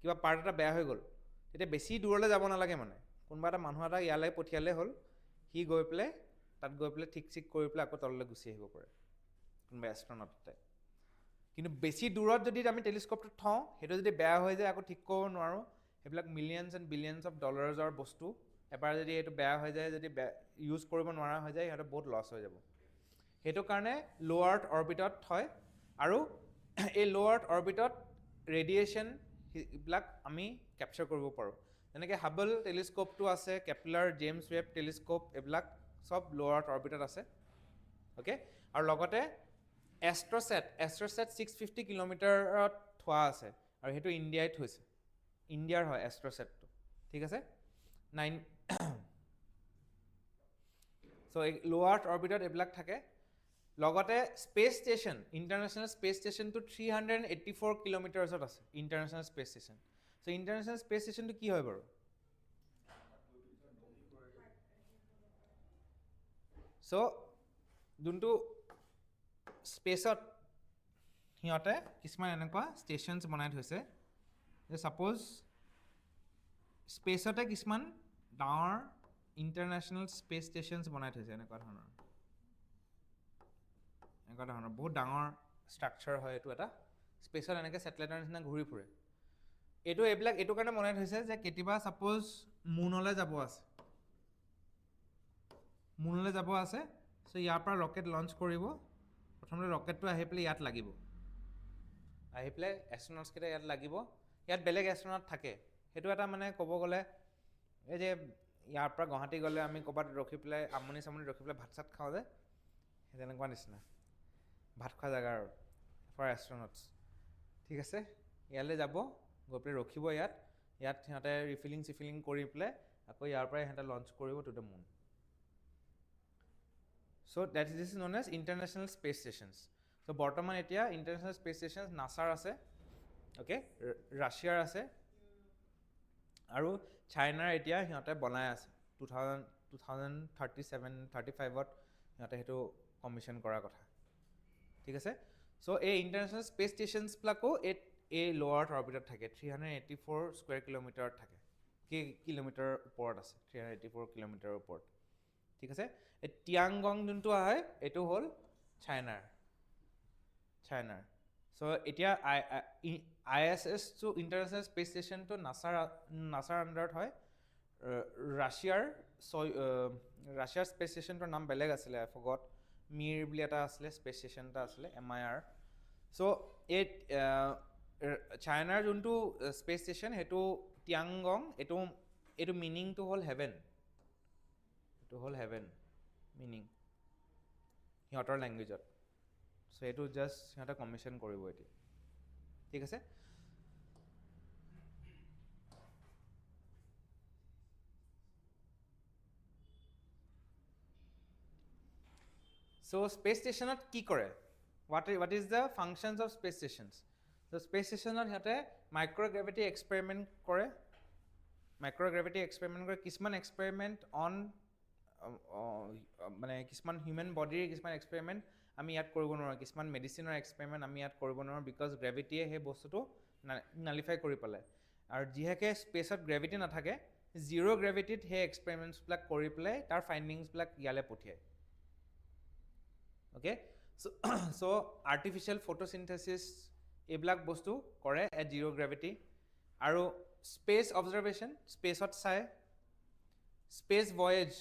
কিবা পাৰ্ট এটা বেয়া হৈ গ'ল তেতিয়া বেছি দূৰলৈ যাব নালাগে মানে কোনোবা এটা মানুহ এটা ইয়ালৈ পঠিয়ালে হ'ল সি গৈ পেলাই তাত গৈ পেলাই ঠিক কৰি পেলাই আকৌ তললৈ গুচি আহিব পাৰে কোনোবা এষ্ট্ৰনটে কিন্তু বেছি দূৰত যদি আমি টেলিস্কোপটো থওঁ সেইটো যদি বেয়া হৈ যায় আকৌ ঠিক কৰিব নোৱাৰোঁ সেইবিলাক মিলিয়নছ এণ্ড বিলিয়নছ অফ ডলাৰ্ছৰ বস্তু এবাৰ যদি এইটো বেয়া হৈ যায় যদি ইউজ কৰিব নোৱাৰা হৈ যায় সিহঁতৰ বহুত লছ হৈ যাব সেইটো কাৰণে ল' আৰ্থ অৰবিটত হয় আৰু এই ল' আৰ্থ অৰবিটত ৰেডিয়েশ্যন এইবিলাক আমি কেপচাৰ কৰিব পাৰোঁ যেনেকৈ হাবল টেলিস্কোপটো আছে কেপলাৰ জেমছ ৱেব টেলিস্কোপ এইবিলাক চব ল' আৰ্থ অৰবিটত আছে অ'কে আৰু লগতে এষ্ট্ৰ'ছেট 650 কিলোমিটাৰত থোৱা আছে আৰু সেইটো ইণ্ডিয়াই থৈছে ইণ্ডিয়াৰ হয় এষ্ট্ৰ'ছেটটো ঠিক আছে 9 সো লো আৰ্থ অৰ্বিটত এইবিলাক থাকে লগতে স্পেচ ষ্টেচন ইণ্টাৰনেশ্যনেল স্পেচ ষ্টেচনটো 384 কিলোমিটাৰ্ছত আছে international space station so international space ষ্টেচনটো কি হয় বাৰু সো যোনটো স্পেচত সিহঁতে কিছুমান এনেকুৱা ষ্টেচনছ বনাই থৈছে যে ছাপ'জ স্পেচতে কিছুমান ডাঙৰ ইণ্টাৰনেশ্যনেল স্পেচ ষ্টেচনছ বনাই থৈছে এনেকুৱা ধৰণৰ বহুত ডাঙৰ ষ্ট্ৰাকচাৰ হয় এইটো এটা স্পেচত এনেকৈ ছেটেলাইটৰ নিচিনা ঘূৰি ফুৰে এইটো কাৰণে বনাই থৈছে যে কেতিয়াবা ছাপ'জ মুনলৈ যাব আছে চ' ইয়াৰ পৰা ৰকেট লঞ্চ কৰিব প্ৰথমতে ৰকেটটো আহি পেলাই ইয়াত লাগিব আহি পেলাই এষ্ট্ৰনটছকেইটা ইয়াত লাগিব ইয়াত বেলেগ এষ্ট্ৰনট থাকে সেইটো এটা মানে ক'ব গ'লে এই যে ইয়াৰ পৰা গুৱাহাটী গ'লে আমি ক'ৰবাত ৰখি পেলাই আমনি ৰখি পেলাই ভাত চাত খাওঁ যে সেই তেনেকুৱা নিচিনা ভাত খোৱা জেগা আৰু ফৰ এষ্ট্ৰনটছ ঠিক আছে ইয়ালৈ যাব গৈ পেলাই ৰখিব ইয়াত সিহঁতে ৰিফিলিং কৰি পেলাই আকৌ ইয়াৰ পৰাই সিহঁতে লঞ্চ কৰিব to the moon so' this is known as international space stations so' বৰ্তমান এতিয়া ইণ্টাৰনেশ্যনেল স্পেচ ষ্টেচন নাছাৰ আছে অ'কে ৰাছিয়াৰ আছে আৰু চাইনাৰ এতিয়া সিহঁতে বনাই আছে 2037-35ত সিহঁতে সেইটো কমিশ্যন কৰাৰ কথা ঠিক আছে চ' এই ইণ্টাৰনেশ্যনেল স্পেচ ষ্টেচনছবিলাকো এই ল' আৰ্থ অৰ্বিটত থাকে 384 স্কুৱেৰ কিলোমিটাৰত থাকে কিলোমিটাৰৰ ওপৰত আছে 384 কিলোমিটাৰৰ ওপৰত ঠিক আছে এই টিয়াংগং যোনটো হয় এইটো হ'ল চাইনাৰ চ' এতিয়া ISSটো ইণ্টাৰনেশ্যনেল স্পেচ ষ্টেচনটো নাছাৰ আণ্ডাৰত হয় ৰাছিয়াৰ স্পেচ ষ্টেচনটোৰ নাম বেলেগ আছিলে আই ফৰগট মিৰ বুলি এটা আছিলে স্পেচ ষ্টেচন এটা আছিলে MIR চ' এই চাইনাৰ যোনটো স্পেচ ষ্টেচন সেইটো টিয়াংগং এইটো মিনিংটো হ'ল হেভেন মিনিং সিহঁতৰ লেংগুৱেজত চ' এইটো জাষ্ট সিহঁতে কমিশ্যন কৰিব এতিয়া ঠিক আছে চ' স্পেচ ষ্টেচনত কি কৰে what is the functions of space stations so' space ষ্টেচনত সিহঁতে মাইক্ৰ'গ্ৰেভিটি এক্সপেৰিমেণ্ট কৰে কিছুমান এক্সপেৰিমেণ্ট অন মানে কিছুমান হিউমেন বডিৰ কিছুমান এক্সপেৰিমেণ্ট আমি ইয়াত কৰিব নোৱাৰোঁ কিছুমান মেডিচিনৰ এক্সপেৰিমেণ্ট আমি ইয়াত কৰিব নোৱাৰোঁ বিকজ গ্ৰেভিটিয়ে সেই বস্তুটো নালিফাই কৰি পেলায় আৰু যিহেকে স্পেচত গ্ৰেভিটি নাথাকে জিৰ' গ্ৰেভিটিত সেই এক্সপেৰিমেণ্টছবিলাক কৰি পেলাই তাৰ ফাইণ্ডিংছবিলাক ইয়ালৈ পঠিয়ায় অ'কে চ' আৰ্টিফিচিয়েল ফটোচিনথেচিছ এইবিলাক বস্তু কৰে এট জিৰ' গ্ৰেভিটি আৰু স্পেচ অবজাৰভেশ্যন স্পেচত চায় space voyage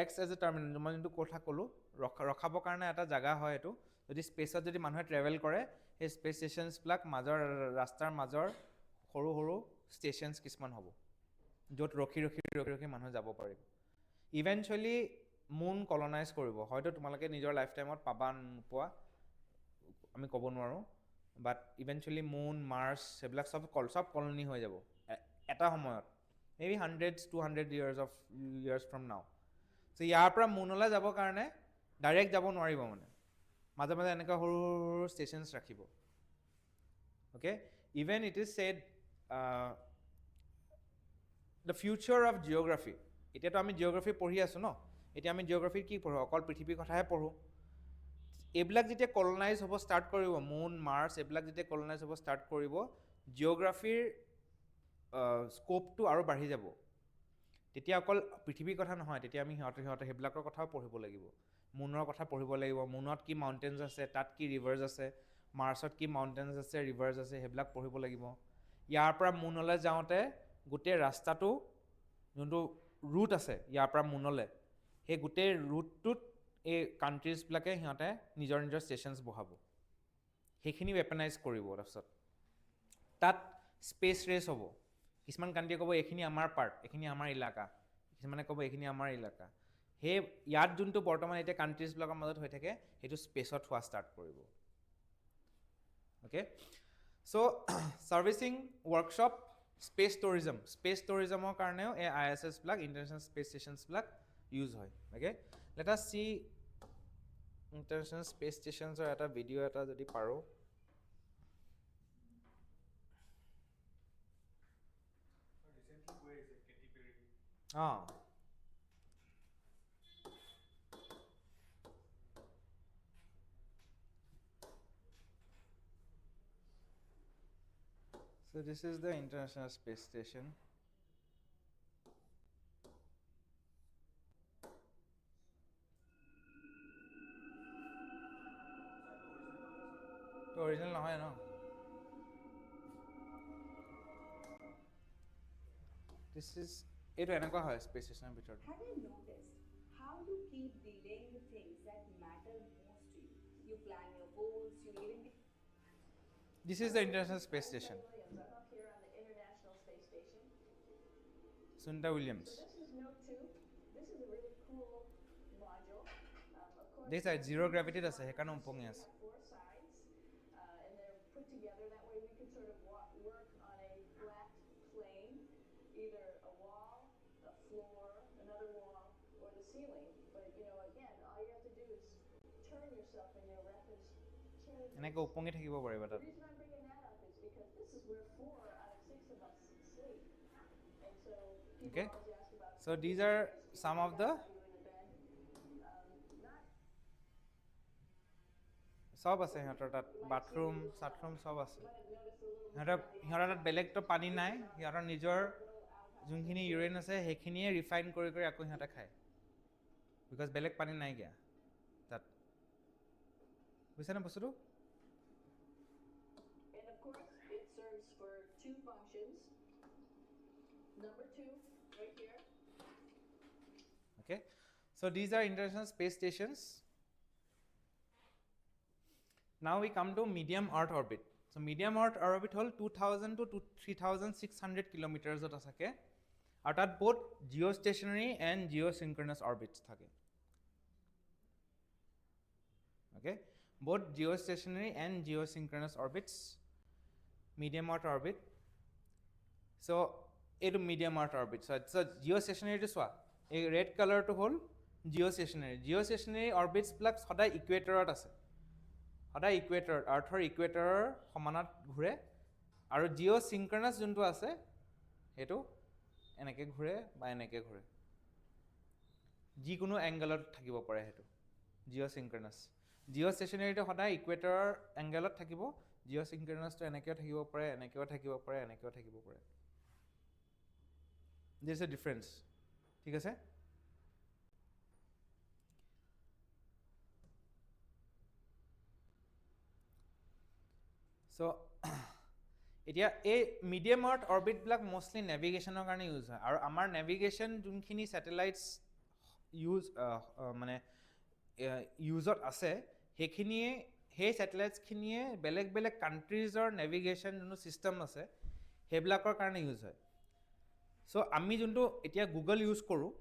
X as a terminal মই যোনটো কথা ক'লোঁ ৰখাবৰ কাৰণে এটা জেগা হয় এইটো যদি স্পেচত যদি মানুহে ট্ৰেভেল কৰে সেই স্পেচ ষ্টেচনছবিলাক ৰাস্তাৰ মাজৰ সৰু সৰু ষ্টেচনছ কিছুমান হ'ব য'ত ৰখি মানুহে যাব পাৰিব ইভেঞ্চুৱেলি মুন কলনাইজ কৰিব হয়তো তোমালোকে নিজৰ লাইফ টাইমত পাবা নোপোৱা আমি ক'ব নোৱাৰোঁ বাট ইভেঞ্চুৱেলি মুন মাৰ্চ সেইবিলাক চব কলনি হৈ যাব এটা সময়ত মেবি 100-200 years from now চ' ইয়াৰ পৰা মুনলৈ যাবৰ কাৰণে ডাইৰেক্ট যাব নোৱাৰিব মানে মাজে এনেকুৱা সৰু সৰু ষ্টেচনছ ৰাখিব okay even it is said the future of geography এতিয়াতো আমি জিঅ'গ্ৰাফি পঢ়ি আছোঁ ন এতিয়া আমি জিঅ'গ্ৰাফিৰ কি পঢ়োঁ অকল পৃথিৱীৰ কথাহে পঢ়োঁ এইবিলাক যেতিয়া কলনাইজ হ'ব ষ্টাৰ্ট কৰিব মুন মাৰ্চ এইবিলাক যেতিয়া কলনাইজ হ'ব ষ্টাৰ্ট কৰিব জিঅ'গ্ৰাফিৰ স্ক'পটো আৰু বাঢ়ি যাব তেতিয়া অকল পৃথিৱীৰ কথা নহয় তেতিয়া আমি সিহঁতে সেইবিলাকৰ কথাও পঢ়িব লাগিব মুনৰ কথা পঢ়িব লাগিব মুনত কি মাউণ্টেইনছ আছে তাত কি ৰিভাৰ্ছ আছে মাৰ্চত কি মাউণ্টেইনছ আছে ৰিভাৰ্ছ আছে সেইবিলাক পঢ়িব লাগিব ইয়াৰ পৰা মুনলৈ যাওঁতে গোটেই ৰাস্তাটো যোনটো ৰুট আছে ইয়াৰ পৰা মুনলৈ সেই গোটেই ৰুটটোত এই কাণ্ট্ৰিজবিলাকে সিহঁতে নিজৰ ষ্টেচনছ বহাব সেইখিনি ৱেপনাইজ কৰিব তাৰপিছত তাত স্পেচ ৰেচ হ'ব কিছুমান কাণ্ট্ৰিয়ে ক'ব এইখিনি আমাৰ পাৰ্ট এইখিনি আমাৰ ইলাকা কিছুমানে ক'ব এইখিনি আমাৰ ইলাকা সেই ইয়াত যোনটো বৰ্তমান এতিয়া কাণ্ট্ৰিজবিলাকৰ মাজত হৈ থাকে সেইটো স্পেচত হোৱা ষ্টাৰ্ট কৰিব okay so' servicing workshop space টুৰিজমৰ কাৰণেও এই ISS বিলাক ইণ্টাৰনেশ্যনেল স্পেচ ষ্টেচনছ বিলাক ইউজ হয় okay let us see international space ষ্টেচনছৰ এটা ভিডিঅ' এটা যদি পাৰোঁ অঁ So this is the International Space Station. তো original নহয় ন This is এইটো এনেকুৱা হয় স্পেচ ষ্টেচনৰ ভিতৰত Have you noticed how you keep delaying the things that matter most to you? You plan your goals, you even This is the International Space Station. Williams. I'm up here on the International Space Station. Sunita Williams. So this is Note 2. This is a really cool module. Of course, This is zero gravity আছে সেইকাৰণে ওপঙি আছে have 4 sides, and they're put together. That way we could sort of work on a flat plane, either a wall, a floor, another wall, or the ceiling. But again, all you have to do is turn yourself and your reference changes. এনেকৈ ওপঙি থাকিব পাৰিবা The তাত reason I'm bringing that up is because this is where 4 out of 6 of us sleep. And so people Okay. always ask about So these are some of the সব আছে সিহঁতৰ তাত bathroom চাথৰুম সব আছে সিহঁতৰ তাত বেলেগতো পানী নাই সিহঁতৰ নিজৰ যোনখিনি ইউৰেন আছে সেইখিনিয়ে ৰিফাইন কৰি কৰি আকৌ সিহঁতে খায় বিকজ বেলেগ পানী নাইকিয়া তাত বুজিছেনে বস্তুটো And of course, it serves for 2 functions. Number 2, right here. Okay, so these are International Space Stations. Now we come to medium Earth orbit. So medium Earth orbit hall 2000 to 3600 kilometers ত থাকে আৰু তাত both geostationary and geosynchronous orbits থাকে okay both geostationary and geosynchronous orbits medium Earth orbit so এইটো medium Earth orbit so geostationary টো চোৱা এই red color টো হল geostationary orbits বিলাক সদায় ইকুৱেটৰত আছে সদায় ইকুৱেটৰ আৰ্থৰ ইকুৱেটৰৰ সমানত ঘূৰে আৰু জিঅ'চিংক্ৰনাছ যোনটো আছে সেইটো এনেকৈ ঘূৰে বা এনেকৈ ঘূৰে যিকোনো এংগলত থাকিব পাৰে সেইটো জিঅ'চিংক্ৰনাছ জিঅ'ষ্টেচনাৰীটো সদায় ইকুৱেটৰৰ এংগলত থাকিব জিঅ'চিংক্ৰনাছটো এনেকৈও থাকিব পাৰে এনেকৈও থাকিব পাৰে এনেকৈও থাকিব পাৰে দিছ এ ডিফাৰেঞ্চ ঠিক আছে So, এতিয়া এই মিডিয়াম আৰ্থ অৰ্বিটবিলাক মষ্টলি নেভিগেশ্যনৰ কাৰণে ইউজ হয় আৰু আমাৰ নেভিগেশ্যন যোনখিনি ছেটেলাইটছ মানে ইউজত আছে সেইখিনিয়ে সেই ছেটেলাইটছখিনিয়ে বেলেগ বেলেগ কাণ্ট্ৰিজৰ নেভিগেশ্যন যোনটো ছিষ্টেম আছে সেইবিলাকৰ কাৰণে ইউজ হয় চ' আমি যোনটো এতিয়া গুগল ইউজ কৰোঁ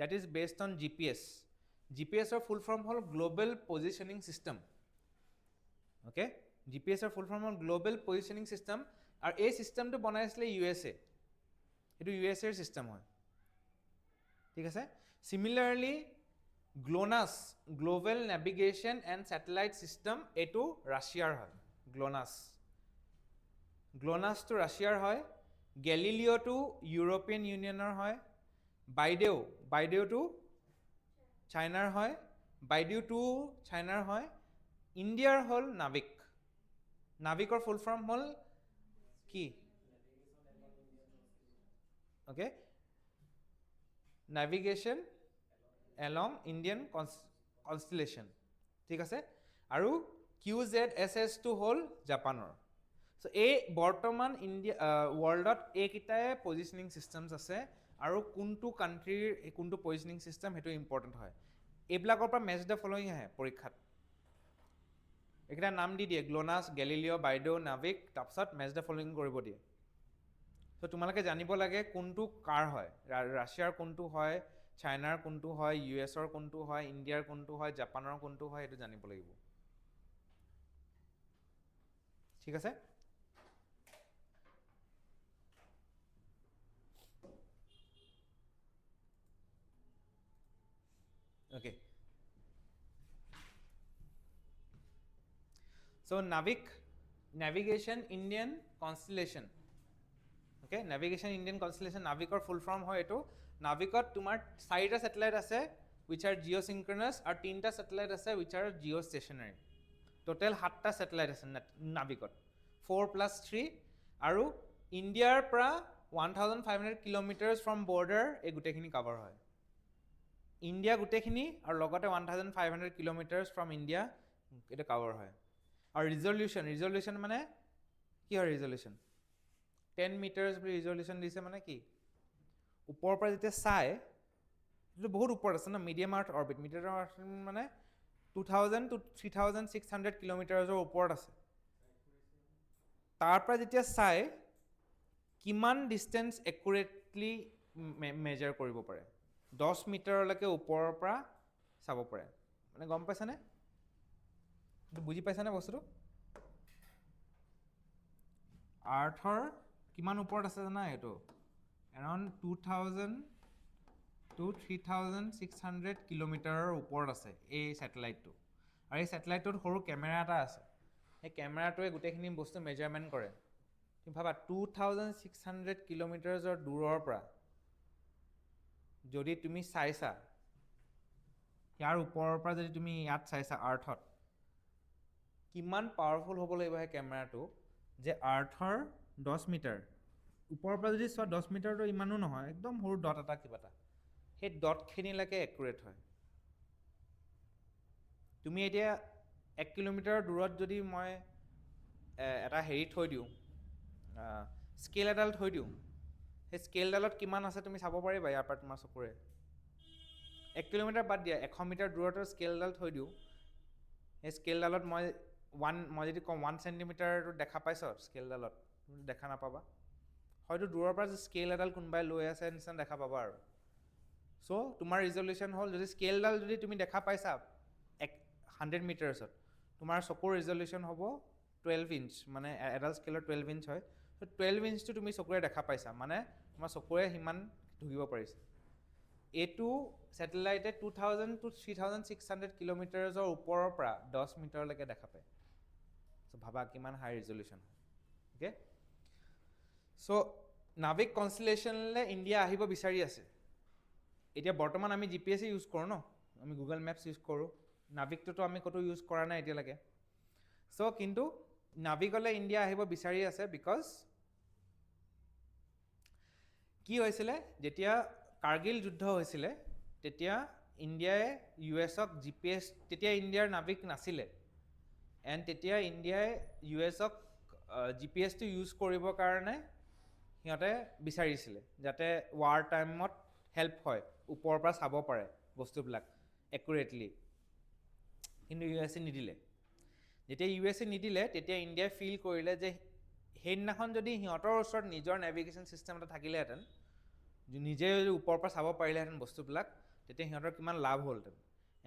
ডেট ইজ বেছড অন GPS-ৰ ফুল ফৰ্ম হ'ল গ্ল'বেল পজিশ্যনিং ছিষ্টেম অ'কে GPS-ৰ ফুল ফৰ্ম হ'ল গ্ল'বেল পজিশ্যনিং ছিষ্টেম আৰু এই ছিষ্টেমটো বনাইছিলে USA এইটো USA-ৰ ছিষ্টেম হয় ঠিক আছে similarly GLONASS global navigation and satellite system এইটো ৰাছিয়াৰ হয় গ্ল'নাছটো ৰাছিয়াৰ হয় গেলিলিঅ'টো ইউৰোপিয়ান ইউনিয়নৰ হয় বাইডেউটো চাইনাৰ হয় বাইডিউ2 চাইনাৰ হয় ইণ্ডিয়াৰ হ'ল নাভিকৰ ফুল ফৰ্ম হ'ল কি okay navigation along Indian constellation ঠিক আছে আৰু QZSS-টো হ'ল জাপানৰ চ' এই বৰ্তমান ৱৰ্ল্ডত এইকেইটাই পজিশ্যনিং ছিষ্টেমছ আছে আৰু কোনটো কাণ্ট্ৰিৰ কোনটো পজিশ্যনিং ছিষ্টেম সেইটো ইম্পৰ্টেণ্ট হয় এইবিলাকৰ পৰা মেচ দ্য ফল'য়িং আহে পৰীক্ষাত এইকেইটা নাম দি দিয়ে গ্ল'নাছ গেলিলিঅ' বাইডেউ নাভিক তাৰপিছত মেচ দ্য ফল'য়িং কৰিব দিয়ে চ' তোমালোকে জানিব লাগে কোনটো কাৰ হয় ৰাছিয়াৰ কোনটো হয় চাইনাৰ কোনটো হয় US-ৰ কোনটো হয় ইণ্ডিয়াৰ কোনটো হয় জাপানৰ কোনটো হয় এইটো জানিব লাগিব ঠিক আছে Okay. So navigation Indian constellation. Okay, navigation Indian constellation Navikor full form হয় এটো Navikot তোমার 4টা স্যাটেলাইট আছে which are geosynchronous আর 3টা স্যাটেলাইট আছে which are geostationary. টোটেল 7টা স্যাটেলাইট আছে Navikot. 4+3 আৰু ইণ্ডিয়াৰ পৰা 1500 কিলোমিটাৰ ফ্ৰম বৰ্ডাৰ এই গোটেইখিনি কভাৰ হয় ইণ্ডিয়া গোটেইখিনি আৰু লগতে 1500 কিলোমিটাৰ ফ্ৰম ইণ্ডিয়া এটা কভাৰ হয় আৰু ৰিজলিউশ্যন মানে কি হয় ৰিজলিউশ্যন 10 মিটাৰ্ছ বুলি ৰিজলিউশ্যন দিছে মানে কি ওপৰৰ পৰা যেতিয়া চাই এইটো বহুত ওপৰত আছে ন মিডিয়াম আৰ্থ অৰ্বিট মিডিয়াম আৰ্থ মানে 2000 to 3600 কিলোমিটাৰৰ ওপৰত আছে তাৰ পৰা যেতিয়া চাই কিমান ডিষ্টেন্স একুৰেটলি মেজাৰ কৰিব পাৰে 10 মিটাৰলৈকে ওপৰৰ পৰা চাব পাৰে মানে গম পাইছানে বুজি পাইছানে বস্তুটো আৰ্থৰ কিমান ওপৰত আছে জানা এইটো এৰাউণ্ড 2000 to 3600 কিলোমিটাৰৰ ওপৰত আছে এই স্যাটেলাইটটো আৰু এই স্যাটেলাইটটোত সৰু কেমেৰা এটা আছে এই কেমেৰাটোৱে গোটেইখিনি বস্তু মেজাৰমেণ্ট কৰে তুমি ভাবা 2600 কিলোমিটাৰৰ দূৰৰ পৰা যদি তুমি চাইছা ইয়াৰ ওপৰৰ পৰা যদি তুমি ইয়াত চাইছা আৰ্থত কিমান পাৱাৰফুল হ'ব লাগিব এই কেমেৰাটো যে আৰ্থৰ 10 মিটাৰ ওপৰৰ পৰা যদি চোৱা 10 মিটাৰটো ইমানো নহয় একদম সৰু ডট এটা কিবা এটা সেই ডটখিনিলৈকে একুৰেট হয় তুমি এতিয়া 1 কিলোমিটাৰ দূৰত যদি মই এটা হেৰি থৈ দিওঁ স্কেল এডাল থৈ দিওঁ সেই স্কেলডালত কিমান আছে তুমি চাব পাৰিবা ইয়াৰ পৰা তোমাৰ চকুৰে 1 কিলোমিটাৰ বাদ দিয়া 100 মিটাৰ দূৰতৰ স্কেলডাল থৈ দিওঁ সেই স্কেলডালত মই যদি কওঁ 1 চেণ্টিমিটাৰটো দেখা পাইছ স্কেলডালত তুমি দেখা নাপাবা হয়তো দূৰৰ পৰা যে স্কেল এডাল কোনোবাই লৈ আছে নিচিনা দেখা পাবা আৰু চ' তোমাৰ ৰিজলিউশ্যন হ'ল যদি স্কেলডাল যদি তুমি দেখা পাইছা 100 মিটাৰ্ছত তোমাৰ চকুৰ ৰিজলিউশ্যন হ'ব 12 ইঞ্চ মানে এডাল স্কেলৰ 12 ইঞ্চ হয় চ' 12 ইঞ্চটো তুমি চকুৰে দেখা পাইছা মানে তোমাৰ চকুৰে সিমান ঢুকিব পাৰিছে এইটো স্যাটেলাইটে 2000 to 3600 কিলোমিটাৰৰ ওপৰৰ পৰা 10 মিটাৰলৈকে দেখা পায় চ' ভাবা কিমান high resolution okay so' NavIC কনষ্টেলেশ্যনলৈ ইণ্ডিয়া আহিব বিচাৰি আছে এতিয়া বৰ্তমান আমি GPS ইউজ কৰোঁ ন আমি গুগল মেপছ ইউজ কৰোঁ নাভিকটোতো আমি ক'তো ইউজ কৰা নাই এতিয়ালৈকে চ' কিন্তু নাভিকলৈ ইণ্ডিয়া আহিব বিচাৰি আছে বিকজ কি হৈছিলে যেতিয়া কাৰ্গিল যুদ্ধ হৈছিলে তেতিয়া ইণ্ডিয়াই US-ক GPS তেতিয়া ইণ্ডিয়াৰ নাভিক নাছিলে এণ্ড তেতিয়া ইণ্ডিয়াই US-ক GPSটো ইউজ কৰিবৰ কাৰণে সিহঁতে বিচাৰিছিলে যাতে ৱাৰ টাইমত হেল্প হয় ওপৰৰ পৰা চাব পাৰে বস্তুবিলাক একুৰেটলি কিন্তু USA নিদিলে যেতিয়া USA নিদিলে তেতিয়া ইণ্ডিয়াই ফিল কৰিলে যে সেইদিনাখন যদি সিহঁতৰ ওচৰত নিজৰ নেভিগেশ্যন ছিষ্টেম এটা থাকিলেহেঁতেন নিজে যদি ওপৰৰ পৰা চাব পাৰিলেহেঁতেন বস্তুবিলাক তেতিয়া সিহঁতৰ কিমান লাভ হ'লহেঁতেন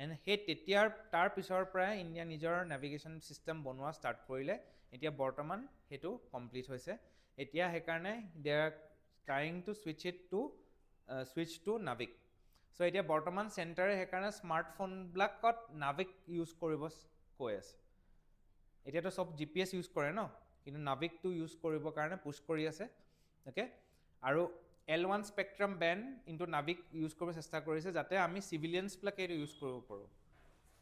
এণ্ড সেই তেতিয়াৰ তাৰ পিছৰ পৰাই ইণ্ডিয়া নিজৰ নেভিগেশ্যন ছিষ্টেম বনোৱা ষ্টাৰ্ট কৰিলে এতিয়া বৰ্তমান সেইটো কমপ্লিট হৈছে এতিয়া সেইকাৰণে they are trying to switch to NavIC so' এতিয়া বৰ্তমান চেণ্টাৰে সেইকাৰণে স্মাৰ্টফোনবিলাকত নাভিক ইউজ কৰিব কৈ আছে এতিয়াতো চব GPS ইউজ কৰে ন কিন্তু নাভিকটো ইউজ কৰিবৰ কাৰণে পুছ কৰি আছে অ'কে আৰু L1 spectrum band into NavIC use কৰিব চেষ্টা কৰিছে যাতে আমি চিভিলিয়ানছবিলাকে এইটো ইউজ কৰিব পাৰোঁ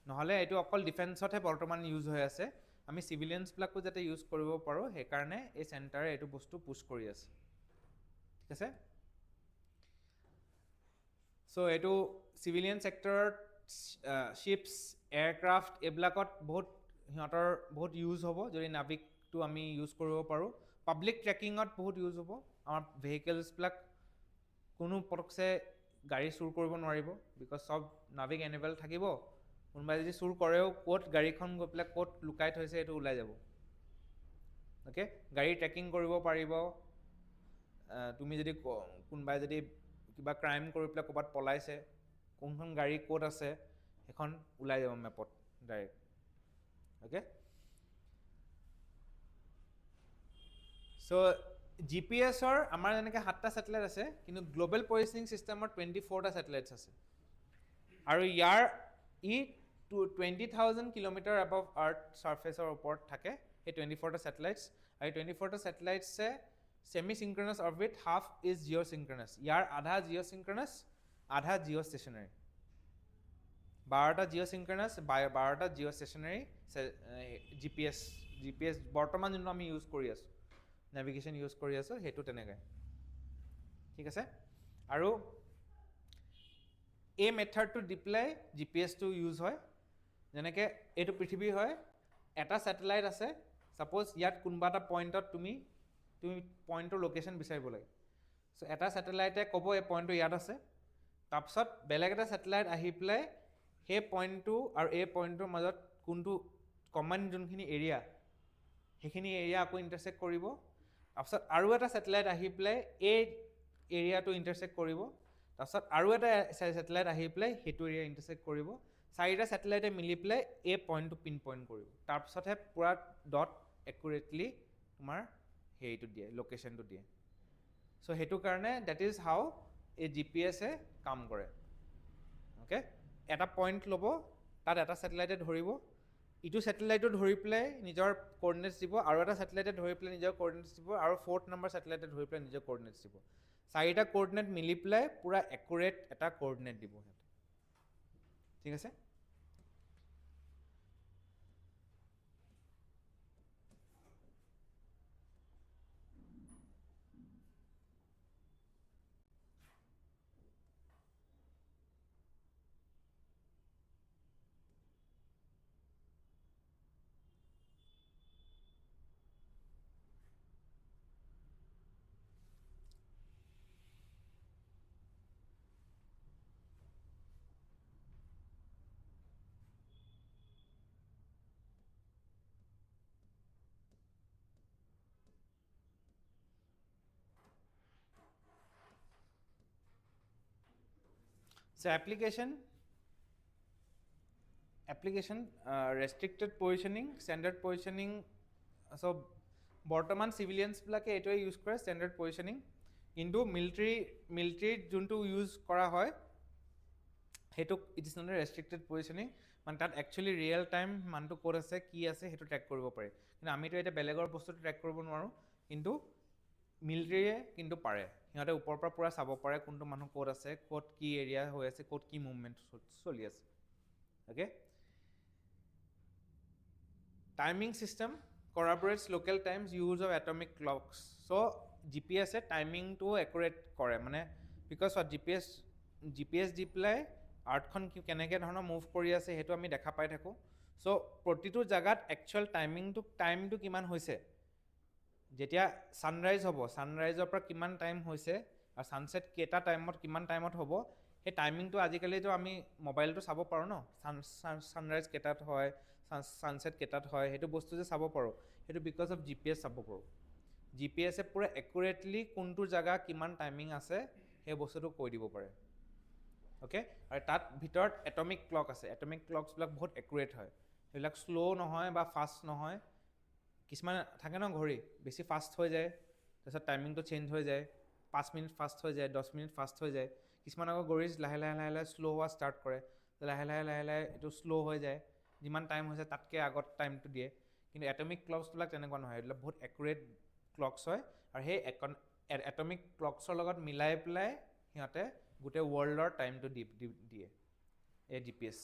নহ'লে এইটো অকল ডিফেন্সতহে বৰ্তমান ইউজ হৈ আছে আমি চিভিলিয়ানছবিলাকো যাতে ইউজ কৰিব পাৰোঁ সেইকাৰণে এই চেণ্টাৰে এইটো বস্তু পুছ কৰি আছে ঠিক আছে চ' এইটো চিভিলিয়ান ছেক্টৰত শ্বিপছ এয়াৰক্ৰাফ্ট এইবিলাকত সিহঁতৰ বহুত ইউজ হ'ব যদি নাভিকটো আমি ইউজ কৰিব পাৰোঁ পাব্লিক ট্ৰেকিঙত বহুত ইউজ হ'ব আমাৰ ভেহিকেলছবিলাক কোনো পটকছে গাড়ী চুৰ কৰিব নোৱাৰিব বিকজ চব নাভিক এনেবল থাকিব কোনোবাই যদি চুৰ কৰেও ক'ত গাড়ীখন গৈ পেলাই ক'ত লুকাই থৈছে এইটো ওলাই যাব অ'কে গাড়ী ট্ৰেকিং কৰিব পাৰিব তুমি যদি কোনোবাই যদি কিবা ক্ৰাইম কৰি পেলাই ক'ৰবাত পলাইছে কোনখন গাড়ী ক'ত আছে সেইখন ওলাই যাব মেপত ডাইৰেক্ট অ'কে চ' GPS-ৰ আমাৰ যেনেকৈ 7টা ছেটেলাইট আছে কিন্তু গ্ল'বেল পজিশ্যনিং ছিষ্টেমত 24টা ছেটেলাইটছ আছে আৰু ইয়াৰ ই 20,000 কিলোমিটাৰ এবভ আৰ্থ ছাৰ্ফেচৰ ওপৰত থাকে সেই 24টা ছেটেলাইটছ আৰু 24টা ছেটেলাইটছে semi synchronous orbit half is geosynchronous ইয়াৰ আধা জিঅ' চিংক্ৰনাছ আধা জিঅ' ষ্টেচনাৰী 12টা জিঅ' চিংক্ৰনাছ 12টা জিঅ' ষ্টেচনাৰী জিপিএছ বৰ্তমান যোনটো আমি ইউজ কৰি আছোঁ নেভিগেশ্যন ইউজ কৰি আছোঁ সেইটো তেনেকৈ ঠিক আছে আৰু এই মেথডটো দি পেলাই জিপিএছটো ইউজ হয় যেনেকৈ এইটো পৃথিৱী হয় এটা ছেটেলাইট আছে ছাপ'জ ইয়াত কোনোবা এটা পইণ্টত তুমি পইণ্টৰ লোকেশ্যন বিচাৰিব লাগে চ' এটা ছেটেলাইটে ক'ব এই পইণ্টটো ইয়াত আছে তাৰপিছত বেলেগ এটা ছেটেলাইট আহি পেলাই সেই পইণ্টটো আৰু এই পইণ্টটোৰ মাজত কোনটো কমন যোনখিনি এৰিয়া সেইখিনি এৰিয়া আকৌ ইণ্টাৰচেক্ট কৰিব তাৰপিছত আৰু এটা ছেটেলাইট আহি পেলাই এই এৰিয়াটো ইণ্টাৰচেক্ট কৰিব তাৰপিছত আৰু এটা ছেটেলাইট আহি পেলাই সেইটো এৰিয়া ইণ্টাৰচেক্ট কৰিব 4টা ছেটেলাইটে মিলি পেলাই এই পইণ্টটো পিন পইণ্ট কৰিব তাৰপিছতহে পূৰা ডট একুৰেটলি তোমাৰ হেৰিটো দিয়ে লোকেশ্যনটো দিয়ে চ' সেইটো কাৰণে ডেট ইজ হাউ এই জিপিএছে কাম কৰে অ'কে এটা পইণ্ট ল'ব তাত এটা ছেটেলাইটে ধৰিব ইটো ছেটেলাইটো ধৰি পেলাই নিজৰ কৰ্ডিনেটছ দিব আৰু এটা ছেটেলাইটে ধৰি পেলাই নিজৰ কৰ্ডিনেটছ দিব আৰু 4th নম্বৰ ছেটেলাইটে ধৰি পেলাই নিজৰ কৰ্ডিনেটছ দিব 4টা কৰ্ডিনেট মিলি পেলাই পূৰা একুৰেট এটা কৰ্ডিনেট দিব সিহঁতে ঠিক আছে So application restricted positioning, standard positioning. So বৰ্তমান চিভিলিয়ানছবিলাকে এইটোৱে ইউজ কৰে ষ্টেণ্ডাৰ্ড পজিশ্যনিং কিন্তু মিলিটাৰীত যোনটো ইউজ কৰা হয় সেইটো it is not a restricted positioning মানে তাত একচুৱেলি ৰিয়েল টাইম মানুহটো ক'ত আছে কি আছে সেইটো ট্ৰেক কৰিব পাৰি কিন্তু আমিতো এতিয়া বেলেগৰ বস্তুটো ট্ৰেক কৰিব নোৱাৰোঁ কিন্তু মিলিটাৰীয়ে কিন্তু পাৰে সিহঁতে ওপৰৰ পৰা পূৰা চাব পাৰে কোনটো মানুহ ক'ত আছে ক'ত কি এৰিয়া হৈ আছে ক'ত কি মুভমেণ্ট চলি আছে okay timing system corroborates local times use of atomic clocks so GPS এ টাইমিংটো একুৰেট কৰে মানে বিকজ GPS দি পেলাই আৰ্থখন কেনেকৈ ধৰণৰ মুভ কৰি আছে সেইটো আমি দেখা পাই থাকোঁ চ' প্ৰতিটো জেগাত একচুৱেল টাইমটো কিমান হৈছে যেতিয়া ছানৰাইজ হ'ব ছানৰাইজৰ পৰা কিমান টাইম হৈছে আৰু ছানছেট কেইটা টাইমত কিমান টাইমত হ'ব সেই টাইমিংটো আজিকালিতো আমি মোবাইলটো চাব পাৰোঁ ন ছানৰাইজ কেইটাত হয় ছানছেট কেইটাত হয় সেইটো বস্তু যে চাব পাৰোঁ সেইটো বিকজ অফ GPS চাব পাৰোঁ GPSে পূৰা একুৰেটলি কোনটো জেগা কিমান টাইমিং আছে সেই বস্তুটো কৈ দিব পাৰে অ'কে আৰু তাত ভিতৰত এটমিক ক্লক আছে এটমিক ক্লকছবিলাক বহুত একুৰেট হয় সেইবিলাক শ্ল' নহয় বা ফাষ্ট নহয় কিছুমান থাকে ন ঘড়ী বেছি ফাষ্ট হৈ যায় তাৰপিছত টাইমিংটো চেঞ্জ হৈ যায় 5 মিনিট ফাষ্ট হৈ যায় 10 মিনিট ফাষ্ট হৈ যায় কিছুমান আকৌ ঘড়ী লাহে লাহে শ্ল' হোৱা ষ্টাৰ্ট কৰে লাহে লাহে এইটো শ্ল' হৈ যায় যিমান টাইম হৈছে তাতকৈ আগত টাইমটো দিয়ে কিন্তু এটমিক ক্লকছবিলাক তেনেকুৱা নহয় এইবিলাক বহুত একুৰেট ক্লকছ হয় আৰু সেই এটমিক ক্লকছৰ লগত মিলাই পেলাই সিহঁতে গোটেই ৱৰ্ল্ডৰ টাইমটো দিয়ে এই GPS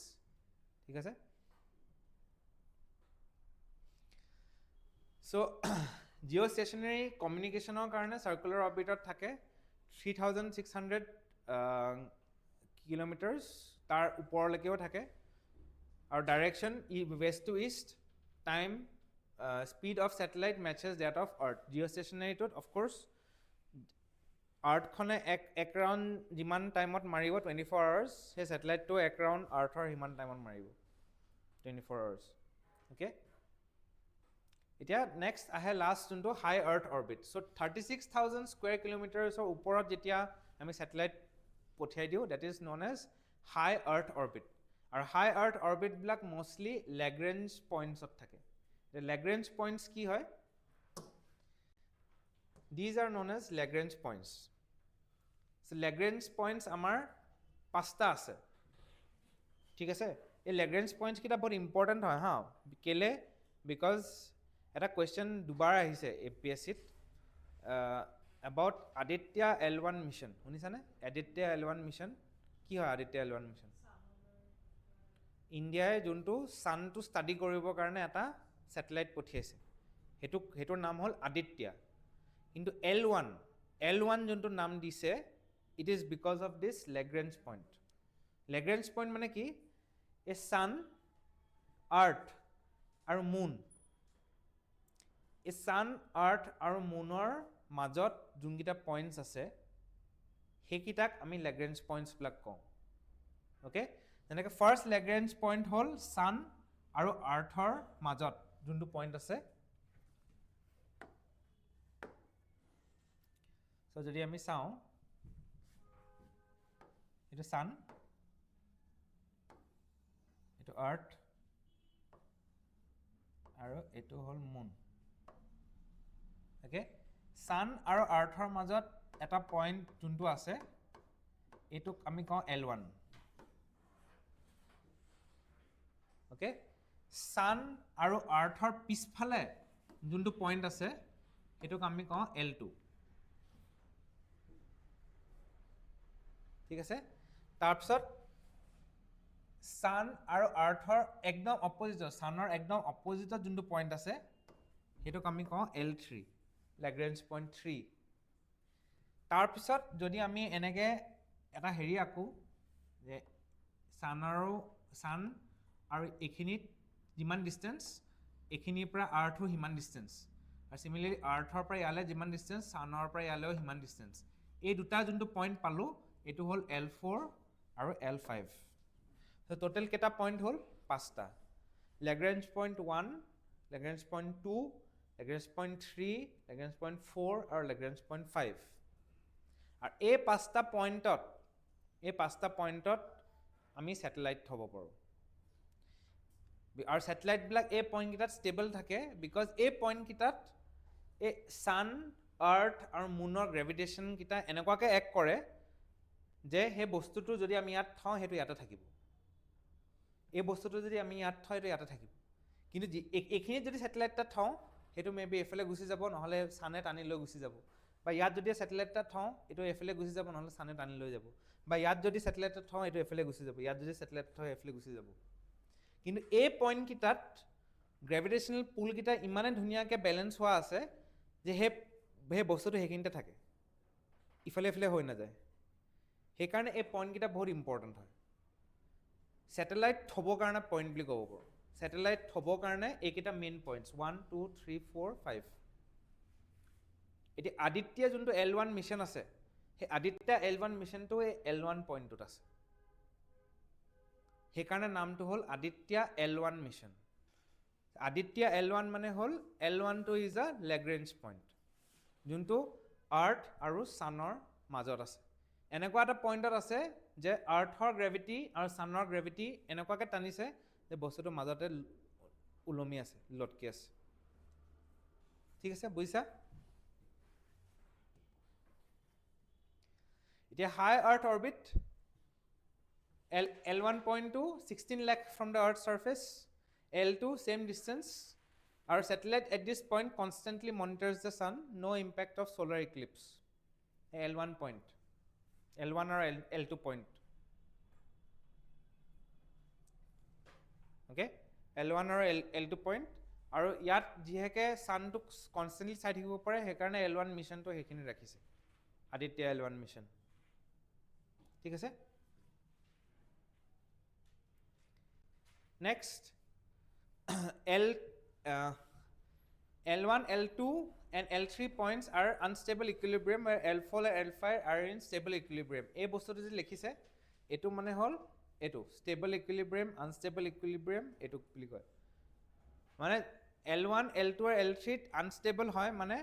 ঠিক আছে চ' জিঅ' ষ্টেচনাৰী কমিউনিকেশ্যনৰ কাৰণে চাৰ্কুলাৰ অৰ্বিটত থাকে 3600 কিলোমিটাৰ্ছ তাৰ ওপৰলৈকেও থাকে আৰু direction west to east time speed of satellite matches that of earth geo' ষ্টেচনাৰীটোত অফক'ৰ্ছ আৰ্থখনে এক ৰাউণ্ড যিমান টাইমত মাৰিব 24 আৱাৰ্ছ সেই ছেটেলাইটটো এক ৰাউণ্ড আৰ্থৰ সিমান টাইমত মাৰিব 24 আৱাৰ্ছ অ'কে এতিয়া নেক্সট আহে লাষ্ট যোনটো হাই আৰ্থ অৰ্বিট চ' 36,000 স্কুৱেৰ কিলোমিটাৰ্ছৰ ওপৰত যেতিয়া আমি ছেটেলাইট পঠিয়াই দিওঁ that is known as high earth orbit আৰু হাই আৰ্থ অৰ্বিটবিলাক মষ্টলি লেগ্ৰেঞ্জ পইণ্টছত থাকে লেগ্ৰেঞ্জ পইণ্টছ কি হয় these are known as Lagrange points so' Lagrange points আমাৰ 5টা আছে ঠিক আছে এই লেগ্ৰেঞ্জ পইণ্টছ কেইটা বহুত ইম্পৰ্টেণ্ট হয় হা কেলে বিকজ এটা কুৱেশ্যন দুবাৰ আহিছে APSCত about Aditya L1 মিছন শুনিছানে Aditya L1 মিছন কি হয় Aditya L1 মিছন ইণ্ডিয়াই যোনটো ছানটো ষ্টাডি কৰিবৰ কাৰণে এটা ছেটেলাইট পঠিয়াইছে সেইটোৰ নাম হ'ল আদিত্য কিন্তু L1 যোনটো নাম দিছে it is because of this Lagrange point মানে কি এ ছান আৰ্থ আৰু মুন এই ছান আৰ্থ আৰু মুনৰ মাজত যোনকেইটা পইণ্টছ আছে সেইকেইটাক আমি লেগ্ৰেঞ্জ পইণ্টছবিলাক কওঁ অ'কে যেনেকৈ ফাৰ্ষ্ট লেগ্ৰেঞ্জ পইণ্ট হ'ল ছান আৰু আৰ্থৰ মাজত যোনটো পইণ্ট আছে চ' যদি আমি চাওঁ এইটো ছান এইটো আৰ্থ আৰু এইটো হ'ল মুন অ'কে ছান আৰু আৰ্থৰ মাজত এটা পইণ্ট যোনটো আছে এইটোক আমি কওঁ L1 অ'কে ছান আৰু আৰ্থৰ পিছফালে যোনটো পইণ্ট আছে সেইটোক আমি কওঁ L2 ঠিক আছে তাৰপিছত ছান আৰু আৰ্থৰ একদম অপজিটত ছানৰ একদম অপজিটত যোনটো পইণ্ট আছে সেইটোক আমি কওঁ L3 লেগ্ৰেঞ্জ পইণ্ট 3 তাৰপিছত যদি আমি এনেকৈ এটা হেৰি আঁকো যে ছান আৰু এইখিনিত যিমান ডিষ্টেঞ্চ এইখিনিৰ পৰা আৰ্থো সিমান ডিষ্টেঞ্চ আৰু চিমিলাৰলি আৰ্থৰ পৰা ইয়ালৈ যিমান ডিষ্টেঞ্চ ছানৰ পৰা ইয়ালৈও সিমান ডিষ্টেঞ্চ এই দুটা যোনটো পইণ্ট পালোঁ এইটো হ'ল L4 আৰু L5 চ' টোটেল কেইটা পইণ্ট হ'ল 5টা Lagrange point 1 Lagrange point 2 Lagrange point 3 Lagrange point 4 আৰু লেগ্ৰেঞ্জ পইণ্ট 5 আৰু এই 5টা পইণ্টত আমি ছেটেলাইট থ'ব পাৰোঁ আৰু ছেটেলাইটবিলাক এই পইণ্টকেইটাত ষ্টেবল থাকে বিকজ এই পইণ্টকেইটাত এই ছান আৰ্থ আৰু মুনৰ গ্ৰেভিটেশ্যনকেইটা এনেকুৱাকৈ এক্ট কৰে যে সেই বস্তুটো যদি আমি ইয়াত থওঁ সেইটো ইয়াতে থাকিব এই বস্তুটো যদি আমি ইয়াত থওঁ সেইটো ইয়াতে থাকিব কিন্তু এইখিনিত যদি ছেটেলাইট এটা থওঁ সেইটো মেবি এইফালে গুচি যাব নহ'লে ছানে টানি লৈ গুচি যাব বা ইয়াত যদি ছেটেলাইট এটা থওঁ এইটো এইফালে গুচি যাব নহ'লে ছানে টানি লৈ যাব বা ইয়াত যদি ছেটেলাইট এটা থওঁ এইটো এইফালে গুচি যাব ইয়াত যদি ছেটেলাইট থওঁ এইফালে গুচি যাব কিন্তু এই পইণ্টকেইটাত গ্ৰেভিটেশ্যনেল পুলকেইটা ইমানে ধুনীয়াকৈ বেলেঞ্চ হোৱা আছে যে সেই বস্তুটো সেইখিনিতে থাকে ইফালে ইফালে হৈ নাযায় সেইকাৰণে এই পইণ্টকেইটা বহুত ইম্পৰ্টেণ্ট হয় ছেটেলাইট থ'বৰ কাৰণে পইণ্ট বুলি ক'ব পাৰোঁ ছেটেলাইট থ'বৰ কাৰণে এইকেইটা মেইন পইণ্টছ 1 2 3 4 5 এতিয়া আদিত্য যোনটো L1 মিছন আছে সেই আদিত্য L1 মিছনটো এই L1 পইণ্টটোত আছে সেইকাৰণে নামটো হ'ল Aditya L1 mission Aditya L1 মানে হ'ল L1টো ইজ আ লেগ্ৰেঞ্জ পইণ্ট যোনটো আৰ্থ আৰু ছানৰ মাজত আছে এনেকুৱা এটা পইণ্টত আছে যে আৰ্থৰ গ্ৰেভিটি আৰু ছানৰ গ্ৰেভিটি এনেকুৱাকৈ টানিছে যে বস্তুটোৰ মাজতে ওলমি আছে লটকি আছে ঠিক আছে বুজিছা এতিয়া হাই earth orbit L1 point to 16 lakh from the Earth's surface, L2 same distance. Our satellite at this point constantly monitors the sun, no impact of solar eclipse. L1 point, L1 or L2 point. Okay, L1 or L2 point. আৰু ইয়াত যিহেকে ছানটো constantly চাই থাকিব পাৰে সেইকাৰণে L1 মিছনটো সেইখিনি ৰাখিছে Aditya L1 mission ঠিক আছে Next, L1, L2 and L3 points are unstable equilibrium where L4 and L5 are in stable equilibrium. এই বস্তুটো যে লিখিছে এইটো মানে হ'ল এইটো stable equilibrium, unstable equilibrium এইটো বুলি কয় মানে L1, L2 আৰু L3 unstable হয় মানে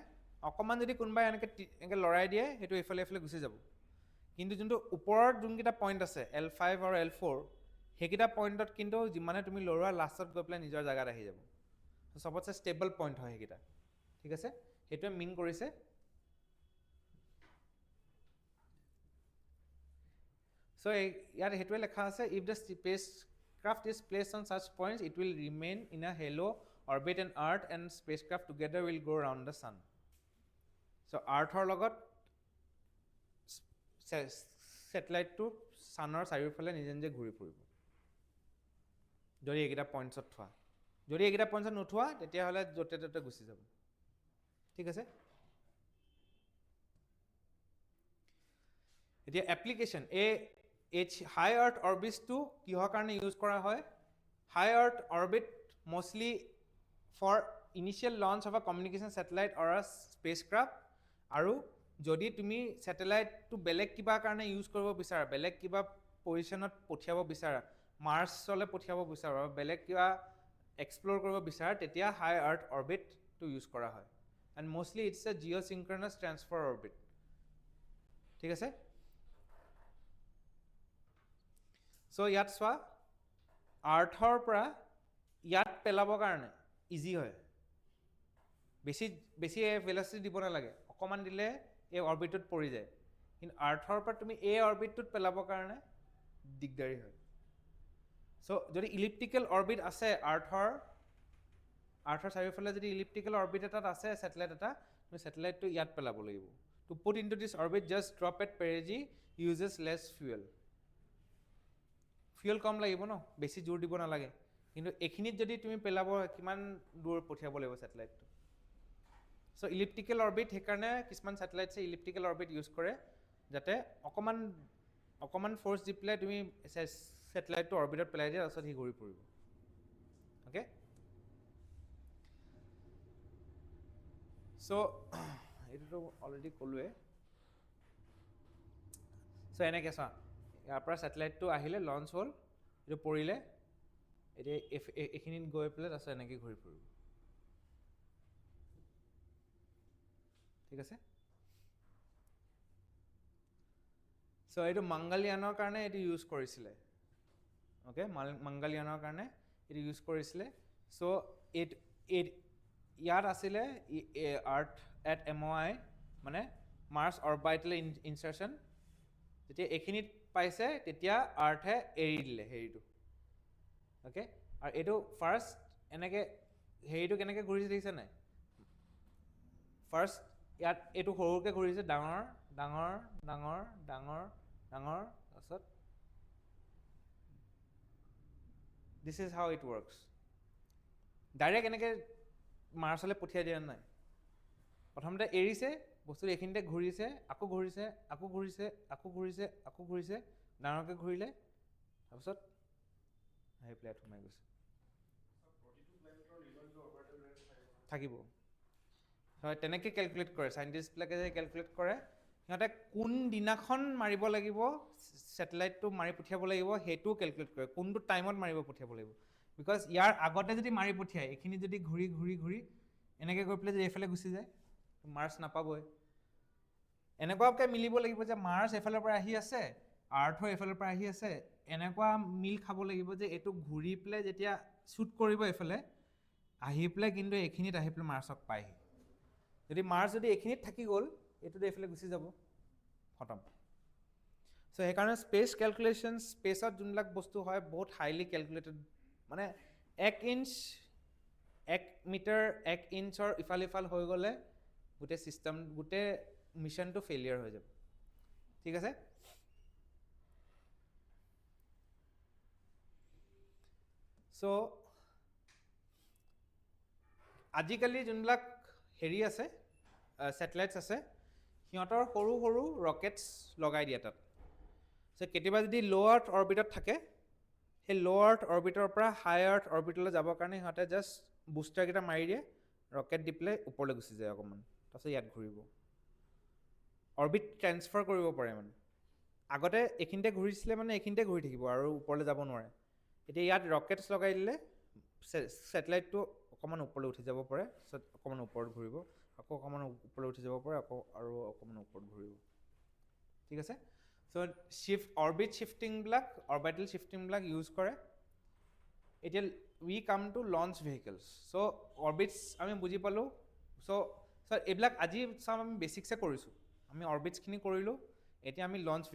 অকণমান যদি কোনোবাই এনেকৈ লৰাই দিয়ে সেইটো এইফালে এইফালে গুচি যাব কিন্তু যোনটো ওপৰত যোনকেইটা পইণ্ট আছে L5 আৰু L4 সেইকেইটা পইণ্টত কিন্তু যিমানে তুমি লৰোৱা লাষ্টত গৈ পেলাই নিজৰ জেগাত আহি যাব চবতছে ষ্টেবল পইণ্ট হয় সেইকেইটা ঠিক আছে সেইটোৱে মিন কৰিছে চ' ইয়াত সেইটোৱে লেখা আছে if the space spacecraft is placed on such points, it will remain in a halo orbit and Earth and spacecraft together will go around the sun. So Earthৰ লগত satellite-টো sunৰ চাৰিওফালে নিজে নিজে ঘূৰি ফুৰিব যদি এইকেইটা পইণ্টছত থোৱা যদি এইকেইটা পইণ্টছত নোথোৱা তেতিয়াহ'লে য'তে ত'তে গুচি যাব ঠিক আছে এতিয়া এপ্লিকেশ্যন হাই আৰ্থ অৰ্বিটছটো কিহৰ কাৰণে ইউজ কৰা হয় high earth orbit mostly for initial launch of a communication satellite or a spacecraft আৰু যদি তুমি ছেটেলাইটটো বেলেগ কিবা কাৰণে ইউজ কৰিব বিচাৰা বেলেগ কিবা পজিশ্যনত পঠিয়াব বিচাৰা মাৰ্চলৈ পঠিয়াব বিচাৰা বেলেগ কিবা এক্সপ্ল'ৰ কৰিব বিচাৰা তেতিয়া হাই আৰ্থ অৰ্বিটটো ইউজ কৰা হয় and mostly it's a geosynchronous transfer orbit ঠিক আছে চ' ইয়াত চোৱা আৰ্থৰ পৰা ইয়াত পেলাবৰ কাৰণে ইজি হয় বেছি ভেলচিটি দিব নালাগে অকণমান দিলে এই অৰ্বিটত পৰি যায় কিন্তু আৰ্থৰ পৰা তুমি এই অৰ্বিটটোত পেলাবৰ কাৰণে দিগদাৰী হয় চ' যদি ইলিপ্টিকেল অৰ্বিট আছে আৰ্থৰ চাৰিওফালে যদি ইলিপ্টিকেল অৰ্বিট এটাত আছে ছেটেলাইট এটা তুমি ছেটেলাইটটো ইয়াত পেলাব লাগিব to put into this orbit just drop at perigee uses less fuel কম লাগিব ন বেছি জোৰ দিব নালাগে কিন্তু এইখিনিত যদি তুমি পেলাব কিমান দূৰ পঠিয়াব লাগিব ছেটেলাইটটো চ' ইলিপ্টিকেল অৰ্বিট সেইকাৰণে কিছুমান ছেটেলাইটছে ইলিপ্টিকেল অৰ্বিট ইউজ কৰে যাতে অকণমান ফ'ৰ্চ দি পেলাই তুমি ছেটেলাইটটো অৰ্বিটত পেলাই দিয়া তাৰপিছত সি ঘূৰি ফুৰিব অ'কে চ' এইটোতো অলৰেডি ক'লোৱে চ' এনেকৈ চোৱা ইয়াৰ পৰা ছেটেলাইটটো আহিলে লঞ্চ হ'ল এইটো পৰিলে এতিয়া এইখিনিত গৈ পেলাই তাৰপিছত এনেকৈ ঘূৰি ফুৰিব ঠিক আছে চ' এইটো মংগলয়ানৰ কাৰণে এইটো ইউজ কৰিছিলে অ'কে মংগলয়ানৰ কাৰণে এইটো ইউজ কৰিছিলে চ' ইয়াত আছিলে আৰ্থ এট MOI মানে মাৰ্চ অৰ্বিটেল ইনচাৰ্চন যেতিয়া এইখিনিত পাইছে তেতিয়া আৰ্থে এৰি দিলে হেৰিটো অ'কে আৰু এইটো ফাৰ্ষ্ট এনেকৈ হেৰিটো কেনেকৈ ঘূৰিছে দেখিছে নাই ফাৰ্ষ্ট ইয়াত এইটো সৰুকৈ ঘূৰিছে ডাঙৰ তাৰপিছত this is how it works direct এনেকৈ মাৰ্চলৈ পঠিয়াই দিয়া নাই প্ৰথমতে এৰিছে বস্তুটো এইখিনিতে ঘূৰিছে আকৌ ঘূৰিছে ডাঙৰকৈ ঘূৰিলে তাৰপিছত আহি পেলাই সোমাই গৈছে থাকিব হয় তেনেকৈ কেলকুলেট কৰে চাইণ্টিষ্টবিলাকে যে কেলকুলেট কৰে সিহঁতে কোন দিনাখন মাৰিব লাগিব ছেটেলাইটটো মাৰি পঠিয়াব লাগিব সেইটোও কেলকুলেট কৰে কোনটো টাইমত পঠিয়াব লাগিব বিকজ ইয়াৰ আগতে যদি মাৰি পঠিয়ায় এইখিনি যদি ঘূৰি এনেকৈ গৈ পেলাই যদি এইফালে গুচি যায় মাৰ্চ নাপাবই এনেকুৱাকৈ মিলিব লাগিব যে মাৰ্চ এইফালৰ পৰা আহি আছে আৰ্থৰ এইফালৰ পৰা আহি আছে এনেকুৱা মিল খাব লাগিব যে এইটো ঘূৰি পেলাই যেতিয়া শ্বুট কৰিব এইফালে আহি পেলাই কিন্তু এইখিনিত আহি পেলাই মাৰ্চক পায়হি যদি মাৰ্চ যদি এইখিনিত থাকি গ'ল এইটোতো এইফালে গুচি যাব খতম চ' সেইকাৰণে স্পেচ কেলকুলেশ্যন স্পেচত যোনবিলাক বস্তু হয় বহুত হাইলি কেলকুলেটেড মানে 1 মিটাৰ 1 ইঞ্চৰ ইফাল হৈ গ'লে গোটেই মিছনটো ফেইলিয়াৰ হৈ যাব ঠিক আছে চ' আজিকালি যোনবিলাক হেৰি আছে ছেটেলাইটছ আছে সিহঁতৰ সৰু ৰকেটছ লগাই দিয়ে তাত চ' কেতিয়াবা যদি ল' আৰ্থ অৰ্বিটত থাকে সেই ল' আৰ্থ অৰ্বিটৰ পৰা হাই আৰ্থ অৰ্বিটলৈ যাবৰ কাৰণে সিহঁতে জাষ্ট বুষ্টাৰকেইটা মাৰি দিয়ে ৰকেট দি পেলাই ওপৰলৈ গুচি যায় অকণমান তাৰপিছত ইয়াত ঘূৰিব অৰ্বিট ট্ৰেন্সফাৰ কৰিব পাৰে মানে আগতে এইখিনিতে ঘূৰিছিলে মানে এইখিনিতে ঘূৰি থাকিব আৰু ওপৰলৈ যাব নোৱাৰে এতিয়া ইয়াত ৰকেটছ লগাই দিলে ছেটেলাইটটো অকণমান ওপৰলৈ উঠি যাব পাৰে অকণমান ওপৰত ঘূৰিব আকৌ অকণমান ওপৰলৈ উঠি যাব পাৰে আকৌ আৰু অকণমান ওপৰত ঘূৰিব ঠিক আছে চ' অৰ্বিটেল শ্বিফটিংবিলাক ইউজ কৰে এতিয়া we come to launch vehicles চ' অৰ্বিটছ আমি বুজি পালোঁ চ' এইবিলাক আজি চাম আমি বেছিকছে কৰিছোঁ আমি অৰ্বিটছখিনি কৰিলোঁ এতিয়া আমি লঞ্চ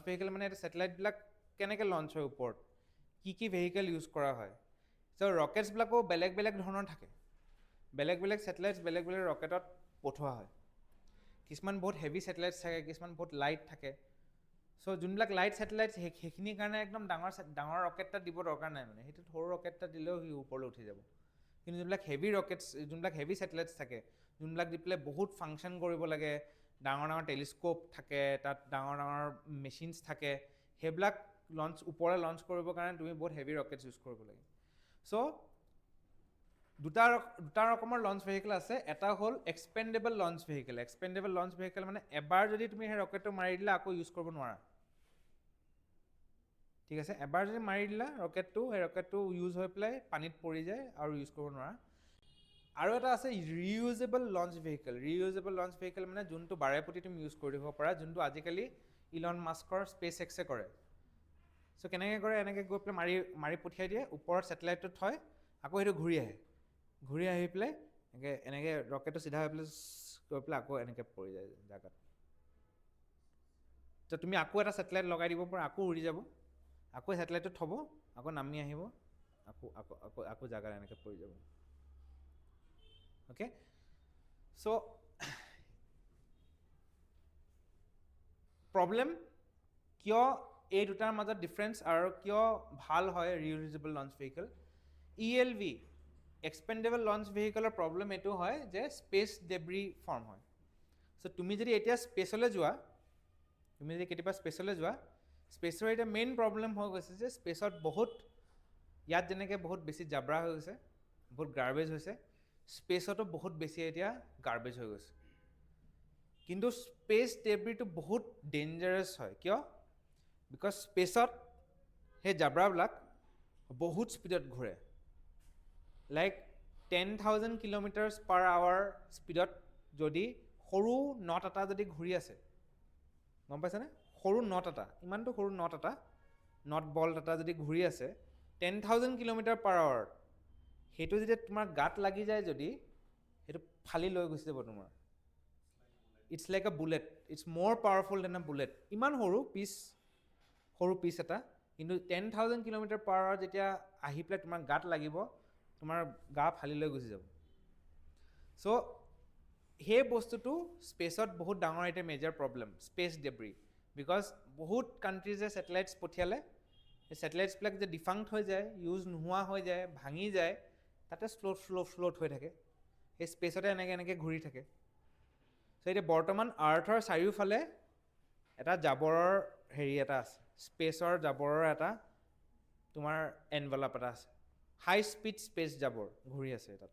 ভেহিকেল মানে ছেটেলাইটবিলাক কেনেকৈ লঞ্চ হয় ওপৰত কি ভেহিকেল ইউজ কৰা হয় চ' ৰকেটছবিলাকো বেলেগ বেলেগ ধৰণৰ থাকে বেলেগ বেলেগ ছেটেলাইটছ বেলেগ বেলেগ ৰকেটত পঠোৱা হয় কিছুমান বহুত হেভি ছেটেলাইটছ থাকে কিছুমান বহুত লাইট থাকে চ' যোনবিলাক লাইট ছেটেলাইটছ সেইখিনিৰ কাৰণে একদম ডাঙৰ ৰকেট এটা দিব দৰকাৰ নাই মানে সেইটোত সৰু ৰকেট এটা দিলেও সি ওপৰলৈ উঠি যাব কিন্তু যোনবিলাক হেভি ৰকেটছ যোনবিলাক হেভি ছেটেলাইটছ থাকে যোনবিলাক দি পেলাই বহুত ফাংচন কৰিব লাগে ডাঙৰ টেলিস্কোপ থাকে তাত ডাঙৰ মেচিনছ থাকে সেইবিলাক ওপৰলৈ লঞ্চ কৰিবৰ কাৰণে তুমি বহুত হেভি ৰকেটছ ইউজ কৰিব লাগে চ' দুটা ৰকমৰ লঞ্চ ভেহিকেল আছে এটা হ'ল এক্সপেণ্ডেবল লঞ্চ ভেহিকেল মানে এবাৰ যদি তুমি সেই ৰকেটটো মাৰি দিলা আকৌ ইউজ কৰিব নোৱাৰা ঠিক আছে এবাৰ যদি মাৰি দিলা সেই ৰকেটটো ইউজ হৈ পেলাই পানীত পৰি যায় আৰু ইউজ কৰিব নোৱাৰা আৰু এটা আছে ৰিইউজেবল লঞ্চ ভেহিকেল মানে যোনটো বাৰে প্ৰতি তুমি ইউজ কৰি দিব পাৰা যোনটো আজিকালি ইলন মাস্কৰ স্পেচ এক্সে কৰে চ' কেনেকৈ কৰে এনেকৈ গৈ পেলাই মাৰি পঠিয়াই দিয়ে ওপৰত ছেটেলাইটটো থয় আকৌ সেইটো ঘূৰি আহি পেলাই এনেকৈ ৰকেটটো চিধা হৈ পেলাই গৈ পেলাই আকৌ এনেকৈ পৰি যায় জেগাত ত' তুমি আকৌ এটা ছেটেলাইট লগাই দিব পাৰা আকৌ উৰি যাব আকৌ ছেটেলাইটটো থ'ব আকৌ নামি আহিব আকৌ জেগাত এনেকৈ পৰি যাব অ'কে চ' প্ৰব্লেম কিয় এই দুটাৰ মাজত ডিফাৰেঞ্চ আৰু কিয় ভাল হয় reusable launch vehicle ELV expendable launch ভেহিকেলৰ প্ৰব্লেম এইটো হয় যে স্পেচ ডেব্ৰি ফৰ্ম হয় চ' তুমি যদি এতিয়া কেতিয়াবা স্পেচলৈ যোৱা স্পেচৰ এতিয়া মেইন প্ৰব্লেম হৈ গৈছে যে স্পেচত ইয়াত যেনেকৈ বহুত বেছি জাবৰা হৈ গৈছে বহুত গাৰ্বেজ হৈছে স্পেচতো বহুত বেছি এতিয়া গাৰ্বেজ হৈ গৈছে কিন্তু স্পেচ ডেব্ৰিটো বহুত ডেঞ্জাৰাছ হয় কিয় বিকজ স্পেচত সেই জাবৰাবিলাক বহুত স্পীডত ঘূৰে লাইক 10,000 km/h স্পীডত যদি সৰু নট এটা যদি ঘূৰি আছে গম পাইছেনে সৰু নট এটা ইমানটো সৰু নট বল এটা যদি ঘূৰি আছে 10,000 km/h সেইটো যেতিয়া তোমাৰ গাত লাগি যায় যদি সেইটো ফালি লৈ গুচি যাব তোমাৰ it's like a bullet it's more powerful than a bullet ইমান সৰু পিচ এটা কিন্তু 10,000 km/h যেতিয়া আহি পেলাই তোমাৰ গাত লাগিব তোমাৰ গা ফালি লৈ গুচি যাব চ' সেই বস্তুটো স্পেচত বহুত ডাঙৰ এটা মেজৰ প্ৰব্লেম স্পেচ ডেব্ৰি বিকজ বহুত কাণ্ট্ৰিজে ছেটেলাইটছ পঠিয়ালে সেই ছেটেলাইটছবিলাক যে ডিফাংক্ট হৈ যায় ইউজ নোহোৱা হৈ যায় ভাঙি যায় তাতে ফ্ল'ট হৈ থাকে সেই স্পেচতে এনেকৈ ঘূৰি থাকে চ' এতিয়া বৰ্তমান আৰ্থৰ চাৰিওফালে এটা জাবৰৰ এটা আছে স্পেচৰ জাবৰৰ এটা তোমাৰ এনভেলপ এটা আছে হাই স্পীড স্পেচ জাবৰ ঘূৰি আছে তাত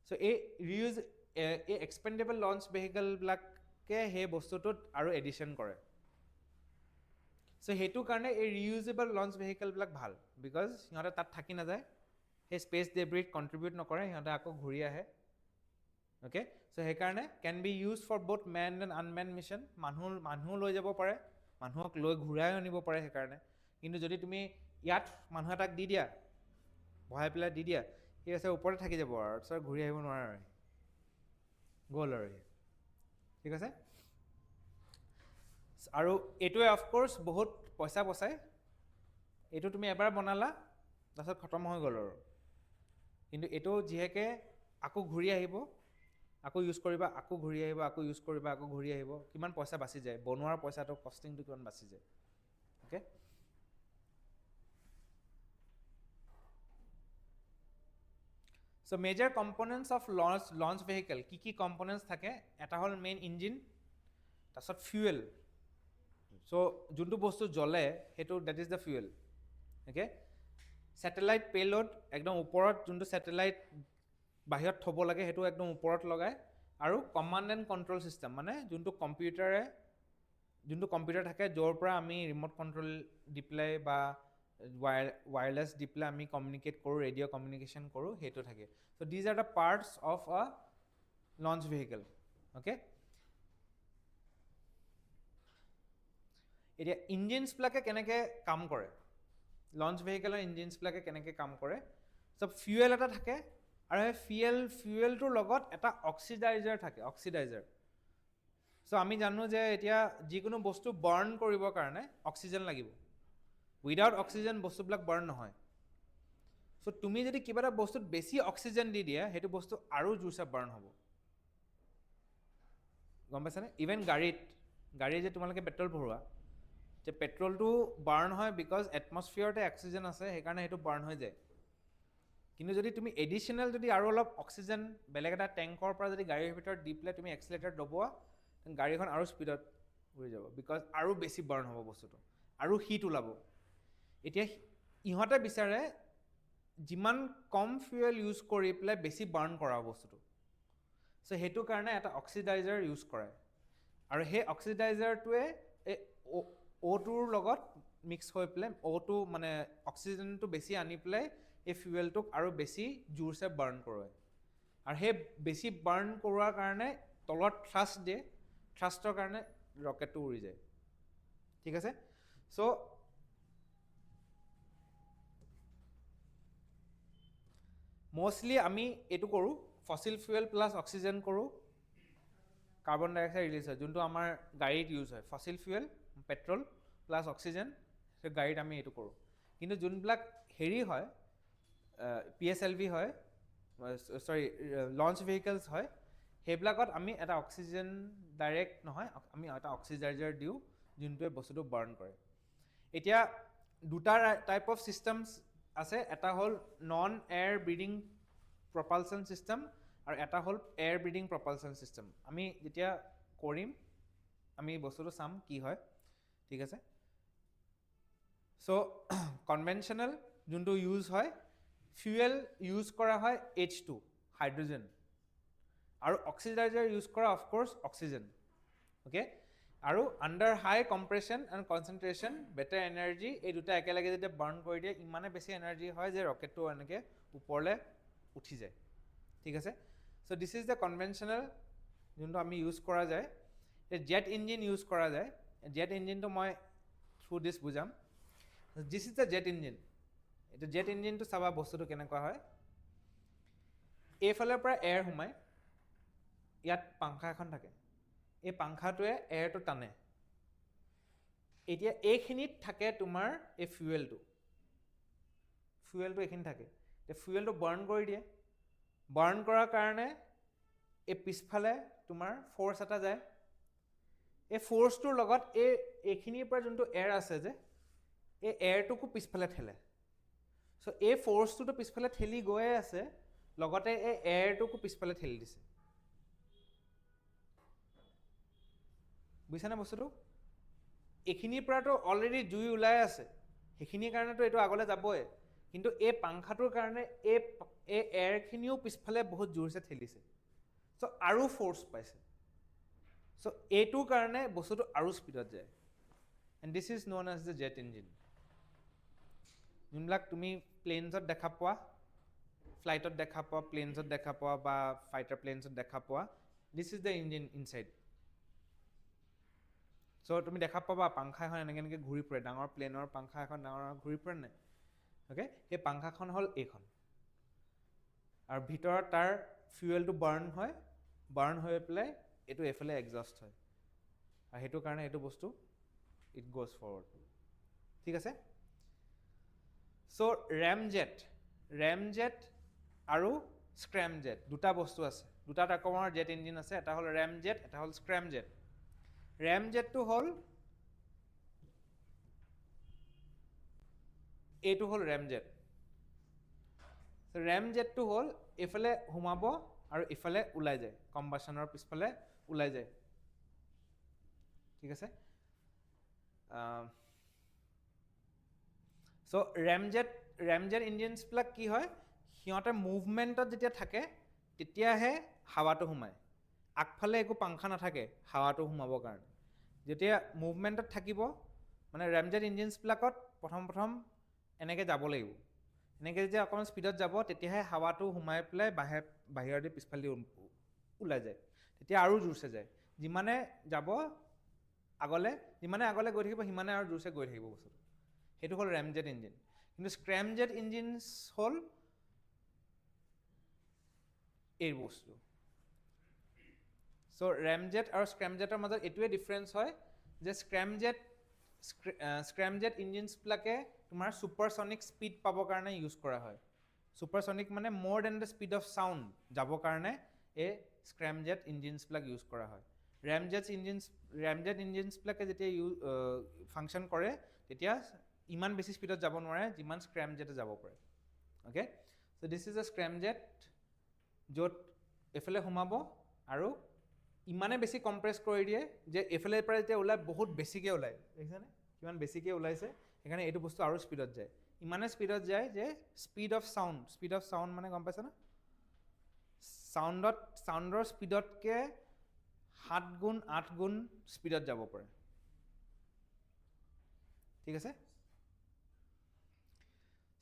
চ' এই এক্সপেণ্ডেবল লঞ্চ ভেহিকেলবিলাকে সেই বস্তুটোত আৰু এডিশ্যন কৰে চ' সেইটো কাৰণে এই ৰিইউজেবল লঞ্চ ভেহিকেলবিলাক ভাল বিকজ সিহঁতে তাত থাকি নাযায় সেই স্পেচ ডেব্ৰিত কণ্ট্ৰিবিউট নকৰে সিহঁতে আকৌ ঘূৰি আহে অ'কে চ' সেইকাৰণে can be use for both man and unman mission মানুহ লৈ যাব পাৰে মানুহক লৈ ঘূৰাই আনিব পাৰে সেইকাৰণে কিন্তু যদি তুমি ইয়াত মানুহ এটাক দি দিয়া বহাই পেলাই দি দিয়া ঠিক আছে ওপৰতে থাকি যাব আৰু তাৰপিছত ঘূৰি আহিব নোৱাৰে আৰু গ'ল আৰু ঠিক আছে আৰু এইটোৱে অফক'ৰ্ছ বহুত পইচা বচায় এইটো তুমি এবাৰ বনালা তাৰপিছত খতম হৈ গ'ল আৰু কিন্তু এইটো যিহেকে আকৌ ঘূৰি আহিব আকৌ ইউজ কৰিবা আকৌ ঘূৰি আহিব আকৌ ইউজ কৰিবা আকৌ ঘূৰি আহিব কিমান পইচা বাচি যায় বনোৱাৰ পইচাটো কষ্টিংটো কিমান বাচি যায় okay so' major components of launch vehicle কি কম্পনেণ্টছ থাকে এটা হ'ল মেইন ইঞ্জিন তাৰপিছত ফিউৱেল চ' যোনটো বস্তু জ্বলে সেইটো that is the fuel okay satellite payload একদম ওপৰত যোনটো ছেটেলাইট বাহিৰত থ'ব লাগে সেইটো একদম ওপৰত লগায় আৰু কমাণ্ড এণ্ড কণ্ট্ৰল ছিষ্টেম মানে যোনটো কম্পিউটাৰ থাকে য'ৰ পৰা আমি ৰিম'ট কণ্ট্ৰল দি পেলাই বা ৱায়াৰলেছ দি পেলাই আমি কমিউনিকেট কৰোঁ ৰেডিঅ' কমিউনিকেশ্যন কৰোঁ সেইটো থাকে so' these are the parts of a launch vehicle okay এতিয়া ইঞ্জিনছবিলাকে কেনেকৈ কাম কৰে লঞ্চ ভেহিকেলৰ ইঞ্জিনছবিলাকে কেনেকৈ কাম কৰে চ' ফিউৱেল এটা থাকে আৰু সেই ফিউৱেলটোৰ লগত এটা অক্সিডাইজাৰ থাকে চ' আমি জানো যে এতিয়া যিকোনো বস্তু বাৰ্ণ কৰিবৰ কাৰণে অক্সিজেন লাগিব উইদাউট অক্সিজেন বস্তুবিলাক বাৰ্ণ নহয়। চ' তুমি যদি কিবা এটা বস্তুত বেছি অক্সিজেন দি দিয়া সেইটো বস্তু আৰু জোৰছে বাৰ্ণ হ'ব। গম পাইছানে? ইভেন গাড়ী যে তোমালোকে পেট্ৰল ভৰোৱা, যে পেট্ৰলটো বাৰ্ণ হয় বিকজ এটমছফিয়াৰতে অক্সিজেন আছে, সেইকাৰণে সেইটো বাৰ্ণ হৈ যায়। কিন্তু যদি তুমি এডিশ্যনেল যদি আৰু অলপ অক্সিজেন বেলেগ এটা টেংকৰ পৰা যদি গাড়ীৰ ভিতৰত দি পেলাই তুমি এক্সিলেটাৰ দবোৱা, গাড়ীখন আৰু স্পীডত উৰি যাব, বিকজ আৰু বেছি বাৰ্ণ হ'ব বস্তুটো, আৰু হিট ওলাব। এতিয়া ইহঁতে বিচাৰে যিমান কম ফিউৱেল ইউজ কৰি পেলাই বেছি বাৰ্ণ কৰা বস্তুটো। চ' সেইটো কাৰণে এটা অক্সিডাইজাৰ ইউজ কৰে, আৰু সেই অক্সিডাইজাৰটোৱে এই অ'টোৰ লগত মিক্স হৈ পেলাই অ'টো মানে অক্সিজেনটো বেছি আনি পেলাই এই ফিউৱেলটোক আৰু বেছি জোৰছে বাৰ্ণ কৰোৱায়। আৰু সেই বেছি বাৰ্ণ কৰোৱাৰ কাৰণে তলত থ্ৰাষ্ট দিয়ে, থ্ৰাষ্টৰ কাৰণে ৰকেটটো উৰি যায়। ঠিক আছে? চ' মষ্টলি আমি এইটো কৰোঁ, ফচিল ফুৱেল প্লাছ অক্সিজেন কৰোঁ, কাৰ্বন ডাই অক্সাইড ৰিলিজ হয়, যোনটো আমাৰ গাড়ীত ইউজ হয়। Fossil fuel petrol plus oxygen, সেই গাড়ীত আমি এইটো কৰোঁ। কিন্তু যোনবিলাক হেৰি হয় PSLV হয়, চৰি লঞ্চ ভেহিকেলছ হয়, সেইবিলাকত আমি এটা অক্সিজেন ডাইৰেক্ট নহয়, আমি এটা অক্সিডাইজাৰ দিওঁ যোনটোৱে বস্তুটো বাৰ্ণ কৰে। এতিয়া দুটা টাইপ অফ চিষ্টেমছ আছে, এটা হ'ল non air breeding propulsion system আৰু এটা হ'ল এয়াৰ ব্ৰিডিং প্ৰপালচন চিষ্টেম। আমি যেতিয়া কৰিম আমি বস্তুটো চাম কি হয়। ঠিক আছে? চ' কনভেনশ্যনেল যোনটো ইউজ হয়, ফিউৱেল ইউজ কৰা হয় H2 হাইড্ৰজেন, আৰু অক্সিডাইজাৰ ইউজ কৰা অফক'ৰ্ছ অক্সিজেন। অ'কে? আৰু under high compression and concentration better energy, এই দুটা একেলগে যেতিয়া বাৰ্ণ কৰি দিয়ে ইমানে বেছি এনাৰ্জি হয় যে ৰকেটটো এনেকৈ ওপৰলৈ উঠি যায়। ঠিক আছে? চ' দিছ ইজ দ্য কনভেনশ্যনেল যোনটো আমি ইউজ কৰা যায়। জেট ইঞ্জিন ইউজ কৰা যায়। জেট ইঞ্জিনটো মই থ্ৰু দিছ বুজাম। দিছ ইজ দ্য জেট ইঞ্জিন। এইটো জেট ইঞ্জিনটো চাবা বস্তুটো কেনেকুৱা হয়। এইফালৰ পৰা এয়াৰ সোমায়, ইয়াত পাংখা এখন থাকে, এই পাংখাটোৱে এয়াৰটো টানে। এতিয়া এইখিনিত থাকে তোমাৰ এই ফিউৱেলটো এইখিনিত থাকে। এতিয়া ফিউৱেলটো বাৰ্ণ কৰি দিয়ে, বাৰ্ণ কৰাৰ কাৰণে এই পিছফালে তোমাৰ ফ'ৰ্চ এটা যায়। এই ফ'ৰ্চটোৰ লগত এইখিনিৰ পৰা যোনটো এয়াৰ আছে যে, এই এয়াৰটোকো পিছফালে ঠেলে। চ' এই ফ'ৰ্চটোতো পিছফালে ঠেলি গৈয়ে আছে, লগতে এই এয়াৰটোকো পিছফালে ঠেলি দিছে। বুজিছানে বস্তুটো? এইখিনিৰ পৰাতো অলৰেডি জুই ওলাই আছে, সেইখিনিৰ কাৰণেতো এইটো আগলৈ যাবই, কিন্তু এই পাংখাটোৰ কাৰণে এই এয়াৰখিনিও পিছফালে বহুত জোৰছে ঠেলিছে। চ' আৰু ফ'ৰ্চ পাইছে। চ' এইটোৰ কাৰণে বস্তুটো আৰু স্পীডত যায়। And this is known as the jet engine. যোনবিলাক তুমি প্লেনছত দেখা পোৱা, ফ্লাইটত দেখা পোৱা, প্লেনছত দেখা পোৱা বা ফাইটাৰ প্লেনছত দেখা পোৱা, this is the engine inside. So' তুমি দেখা পাবা পাংখা এখন এনেকৈ ঘূৰি ফুৰে, ডাঙৰ প্লেনৰ পাংখা এখন ডাঙৰ ঘূৰি ফুৰে নাই? অ'কে? সেই পাংখাখন হ'ল এইখন, আৰু ভিতৰত তাৰ ফিউৱেলটো বাৰ্ণ হয়, বাৰ্ণ হৈ পেলাই এইটো এইফালে এক্সজষ্ট হয়, আৰু সেইটো কাৰণে এইটো বস্তু ইট গ'জ ফৰৱাৰ্ড। ঠিক আছে? চ' ৰেমজেট আৰু স্ক্ৰেমজেট দুটা বস্তু আছে, দুটা ৰকমৰ জেট ইঞ্জিন আছে, এটা হ'ল ৰেমজেট, এটা হ'ল স্ক্ৰেমজেট। ৰেমজেটটো হ'ল এইটো হ'ল ৰেমজেট। ৰেমজেটটো হ'ল এইফালে সোমাব আৰু ইফালে ওলাই যায়, কম্বাছনৰ পিছফালে ওলাই যায়। ঠিক আছে? চ' ৰেমজেট ইঞ্জিনছবিলাক কি হয়, সিহঁতে মুভমেণ্টত যেতিয়া থাকে তেতিয়াহে হাৱাটো সোমায়। আগফালে একো পাংখা নাথাকে হাৱাটো সোমাবৰ কাৰণে। যেতিয়া মুভমেণ্টত থাকিব, মানে ৰেমজেট ইঞ্জিনছবিলাকত প্ৰথম এনেকৈ যাব লাগিব। এনেকৈ যেতিয়া অকণমান স্পীডত যাব তেতিয়াহে হাৱাটো সোমাই পেলাই বাহিৰেদি পিছফালেদি ওলাই যায়, তেতিয়া আৰু জোৰছে যায়। যিমানে আগলৈ গৈ থাকিব সিমানে আৰু জোৰছে গৈ থাকিব বস্তুটো। সেইটো হ'ল ৰেমজেট ইঞ্জিন। কিন্তু স্ক্ৰেমজেট ইঞ্জিনছ হ'ল এই বস্তু। চ' ৰেমজেট আৰু স্ক্ৰেমজেটৰ মাজত এইটোৱে ডিফাৰেঞ্চ হয় যে স্ক্ৰেমজেট ইঞ্জিনছবিলাকে তোমাৰ সুপাৰসনিক স্পীড পাবৰ কাৰণে ইউজ কৰা হয় সুপাৰসনিক মানে more than the speed of sound যাবৰ কাৰণে এই স্ক্ৰেমজেট ইঞ্জিনছবিলাক ইউজ কৰা হয় ৰেমজেট ইঞ্জিনছবিলাকে যেতিয়া ফাংচন কৰে তেতিয়া ইমান বেছি স্পীডত যাব নোৱাৰে যিমান স্ক্ৰেমজেটে যাব পাৰে okay so' this is a scramjet য'ত এফালে সোমাব আৰু ইমানে বেছি কম্প্ৰেছ কৰি দিয়ে যে এফালে পৰা যেতিয়া ওলাই বহুত বেছিকৈ ওলায় দেখিছেনে কিমান বেছিকৈ ওলাইছে সেইকাৰণে এইটো বস্তু আৰু স্পীডত যায় ইমানে স্পীডত যায় যে স্পীড অফ চাউণ্ড মানে গম পাইছে না চাউণ্ডৰ স্পীডতকৈ 7 গুণ 8 গুণ স্পীডত যাব পাৰে ঠিক আছে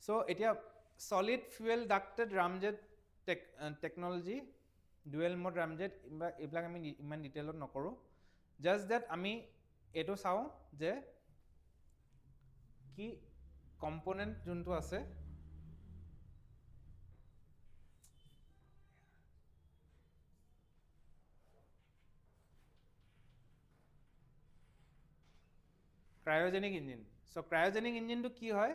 চ' এতিয়া solid fuel ducted ramjet technology dual mode ramjet এইবিলাক আমি ইমান ডিটেইলত নকৰোঁ জাষ্ট ডেট আমি এইটো চাওঁ যে কি কম্পনেণ্ট যোনটো আছে ক্ৰায়জেনিক ইঞ্জিন চ' ক্ৰায়জেনিক ইঞ্জিনটো কি হয়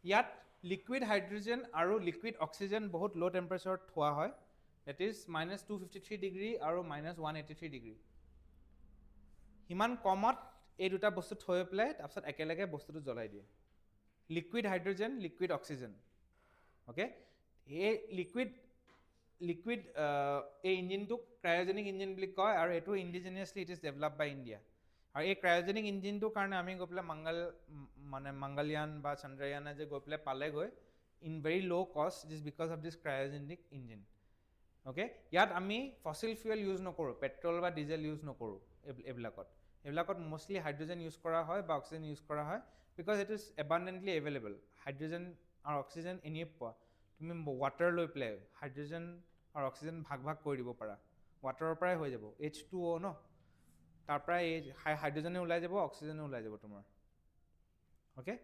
ইয়াত লিকুইড হাইড্ৰজেন আৰু লিকুইড অক্সিজেন বহুত ল' টেম্পাৰেচাৰত থোৱা হয় দেট ইজ -253 ডিগ্ৰী আৰু -183 ডিগ্ৰী সিমান কমত এই দুটা বস্তু থৈ পেলাই তাৰপিছত একেলগে বস্তুটো জ্বলাই দিয়ে liquid hydrogen liquid oxygen okay এই লিকুইড এই ইঞ্জিনটোক ক্ৰায়জেনিক ইঞ্জিন বুলি কয় আৰু এইটো indigenously it is develop by India আৰু এই ক্ৰায়জেনিক ইঞ্জিনটোৰ কাৰণে আমি গৈ পেলাই মংগলয়ান বা চন্দ্ৰয়ানে যে গৈ পেলাই পালেগৈ ইন ভেৰি ল' কষ্ট it is because of this cryogenic engine okay ইয়াত আমি ফচিল ফুৱেল ইউজ নকৰোঁ পেট্ৰল বা ডিজেল ইউজ নকৰোঁ এইবিলাকত মষ্টলি হাইড্ৰজেন ইউজ কৰা হয় বা অক্সিজেন ইউজ কৰা হয় because it is abundantly available hydrogen আৰু অক্সিজেন এনেই পোৱা তুমি ৱাটাৰ লৈ পেলাই হাইড্ৰজেন আৰু অক্সিজেন ভাগ কৰি দিব পাৰা ৱাটাৰৰ পৰাই হৈ যাব H2O ন তাৰ পৰাই এই হাইড্ৰজেনে ওলাই যাব অক্সিজেনে ওলাই যাব তোমাৰ অ'কে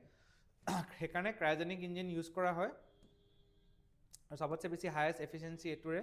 সেইকাৰণে ক্ৰায়জেনিক ইঞ্জিন ইউজ কৰা হয় আৰু চবতছে বেছি হায়েষ্ট এফিচিয়েঞ্চি এইটোৰে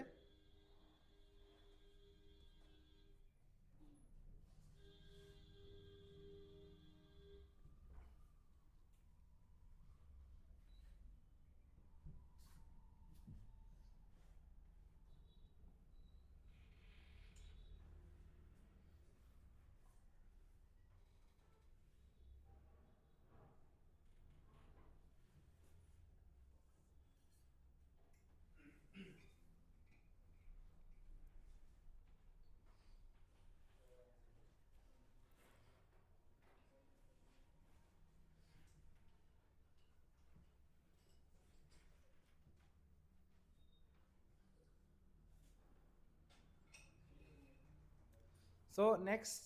চ' নেক্সট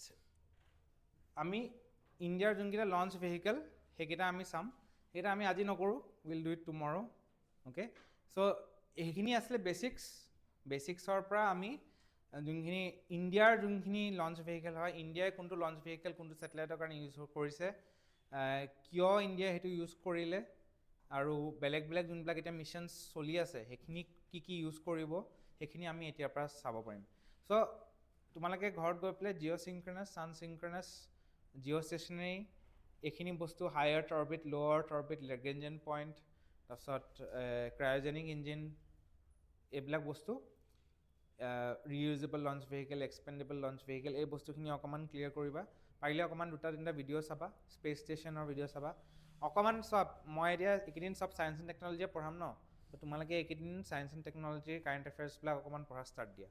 আমি ইণ্ডিয়াৰ যোনকেইটা লঞ্চ ভেহিকেল সেইকেইটা আমি চাম সেইকেইটা আমি আজি নকৰোঁ will do it tomorrow' okay so' সেইখিনি আছিলে বেচিক্সৰ পৰা আমি যোনখিনি ইণ্ডিয়াৰ যোনখিনি লঞ্চ ভেহিকেল হয় ইণ্ডিয়াই কোনটো লঞ্চ ভেহিকেল কোনটো ছেটেলাইটৰ কাৰণে ইউজ কৰিছে কিয় ইণ্ডিয়াই সেইটো ইউজ কৰিলে আৰু বেলেগ যোনবিলাক এতিয়া মিছনছ চলি আছে সেইখিনি কি ইউজ কৰিব সেইখিনি আমি এতিয়াৰ পৰা চাব পাৰিম চ' তোমালোকে ঘৰত গৈ পেলাই জিঅ'চিংক্ৰনাছ ছানচিংক্ৰনাছ জিঅ'ষ্টেচনেৰী এইখিনি বস্তু হাই earth orbit low' earth orbit Lagrangian point তাৰপিছত ক্ৰায়জেনিক ইঞ্জিন এইবিলাক বস্তু ৰিইউজেবল লঞ্চ ভেহিকেল এক্সপেণ্ডেবল লঞ্চ ভেহিকেল এই বস্তুখিনি অকণমান ক্লিয়াৰ কৰিবা পাৰিলে অকণমান 2-3টা ভিডিঅ' চাবা স্পেচ ষ্টেচনৰ ভিডিঅ' চাবা অকণমান চব মই এতিয়া এইকেইদিন চব ছায়েন্স এণ্ড টেকন'লজিয়ে পঢ়াম ন তো তোমালোকে এইকেইদিন ছায়েন্স এণ্ড টেকন'লজিৰ কাৰেণ্ট এফেয়াৰ্ছবিলাক অকণমান পঢ়া ষ্টাৰ্ট দিয়া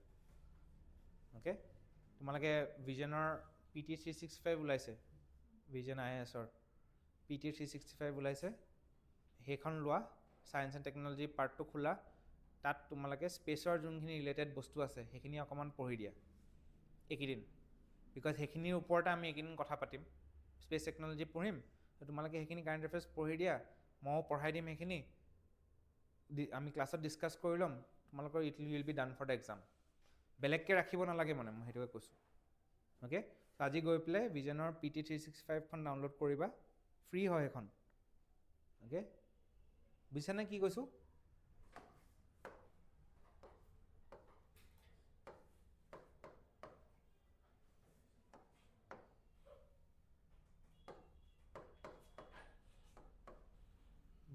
অ'কে তোমালোকে ভিজনৰ PT365 ওলাইছে ভিজন IASৰ PT365 ওলাইছে সেইখন লোৱা ছায়েন্স এণ্ড টেকন'লজি পাৰ্টটো খোলা তাত তোমালোকে স্পেচৰ যোনখিনি ৰিলেটেড বস্তু আছে সেইখিনি অকণমান পঢ়ি দিয়া এইকেইদিন বিকজ সেইখিনিৰ ওপৰতে আমি এইকেইদিন কথা পাতিম স্পেচ টেকন'লজি পঢ়িম তোমালোকে সেইখিনি কাৰেণ্ট এফেয়াৰ্ছ পঢ়ি দিয়া ময়ো পঢ়াই দিম সেইখিনি আমি ক্লাছত ডিছকাছ কৰি ল'ম তোমালোকৰ it will be done for the exam বেলেগকৈ ৰাখিব নালাগে মানে মই সেইটোকে কৈছোঁ অ'কে আজি গৈ পেলাই ভিজনৰ PT365খন ডাউনলোড কৰিবা ফ্ৰী হয় সেইখন অ'কে বুজিছানে কি কৈছোঁ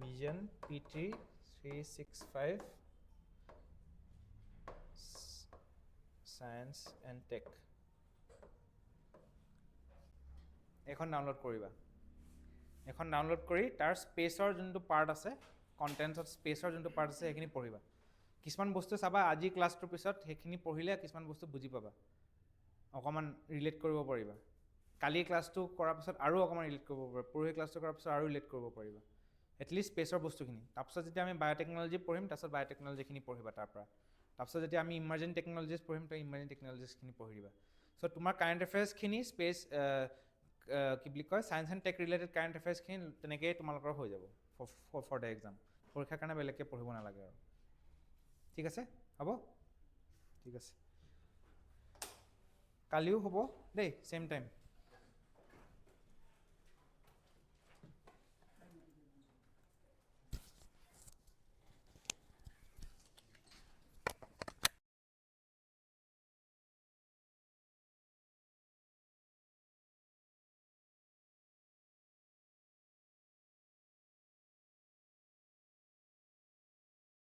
Vision P3 365 Science and Tech এখন ডাউনলোড কৰিবা এখন ডাউনলোড কৰি তাৰ স্পেচৰ যোনটো পাৰ্ট আছে কণ্টেণ্টছত স্পেচৰ যোনটো পাৰ্ট আছে সেইখিনি পঢ়িবা কিছুমান বস্তু চাবা আজি ক্লাছটোৰ পিছত সেইখিনি পঢ়িলে কিছুমান বস্তু বুজি পাবা অকণমান ৰিলেট কৰিব পাৰিবা কালি ক্লাছটো কৰাৰ পিছত আৰু অকণমান ৰিলেট কৰিব পাৰিবা পৰহি ক্লাছটো কৰাৰ পিছত আৰু ৰিলেট কৰিব পাৰিবা এটলিষ্ট স্পেচৰ বস্তুখিনি তাৰপিছত যেতিয়া আমি বায়'টেকনলজি পঢ়িম তাৰপিছত বায়'টেকনলজিখিনি পঢ়িবা তাৰপৰা তাৰপিছত যেতিয়া আমি ইমাৰ্জিং টেকনলজিজ পঢ়িম তো ইমাৰ্জিং টেকনলজিজখিনি পঢ়িবা চ' তোমাৰ কাৰেণ্ট এফেয়াৰ্ছখিনি স্পেচ কি বুলি কয় science and tech related current এফেয়াৰ্ছখিনি তেনেকৈয়ে তোমালোকৰ হৈ যাব ফৰ দ্য এক্সাম পৰীক্ষাৰ কাৰণে বেলেগকৈ পঢ়িব নালাগে আৰু ঠিক আছে হ'ব ঠিক আছে কালিও হ'ব দেই ছেম টাইম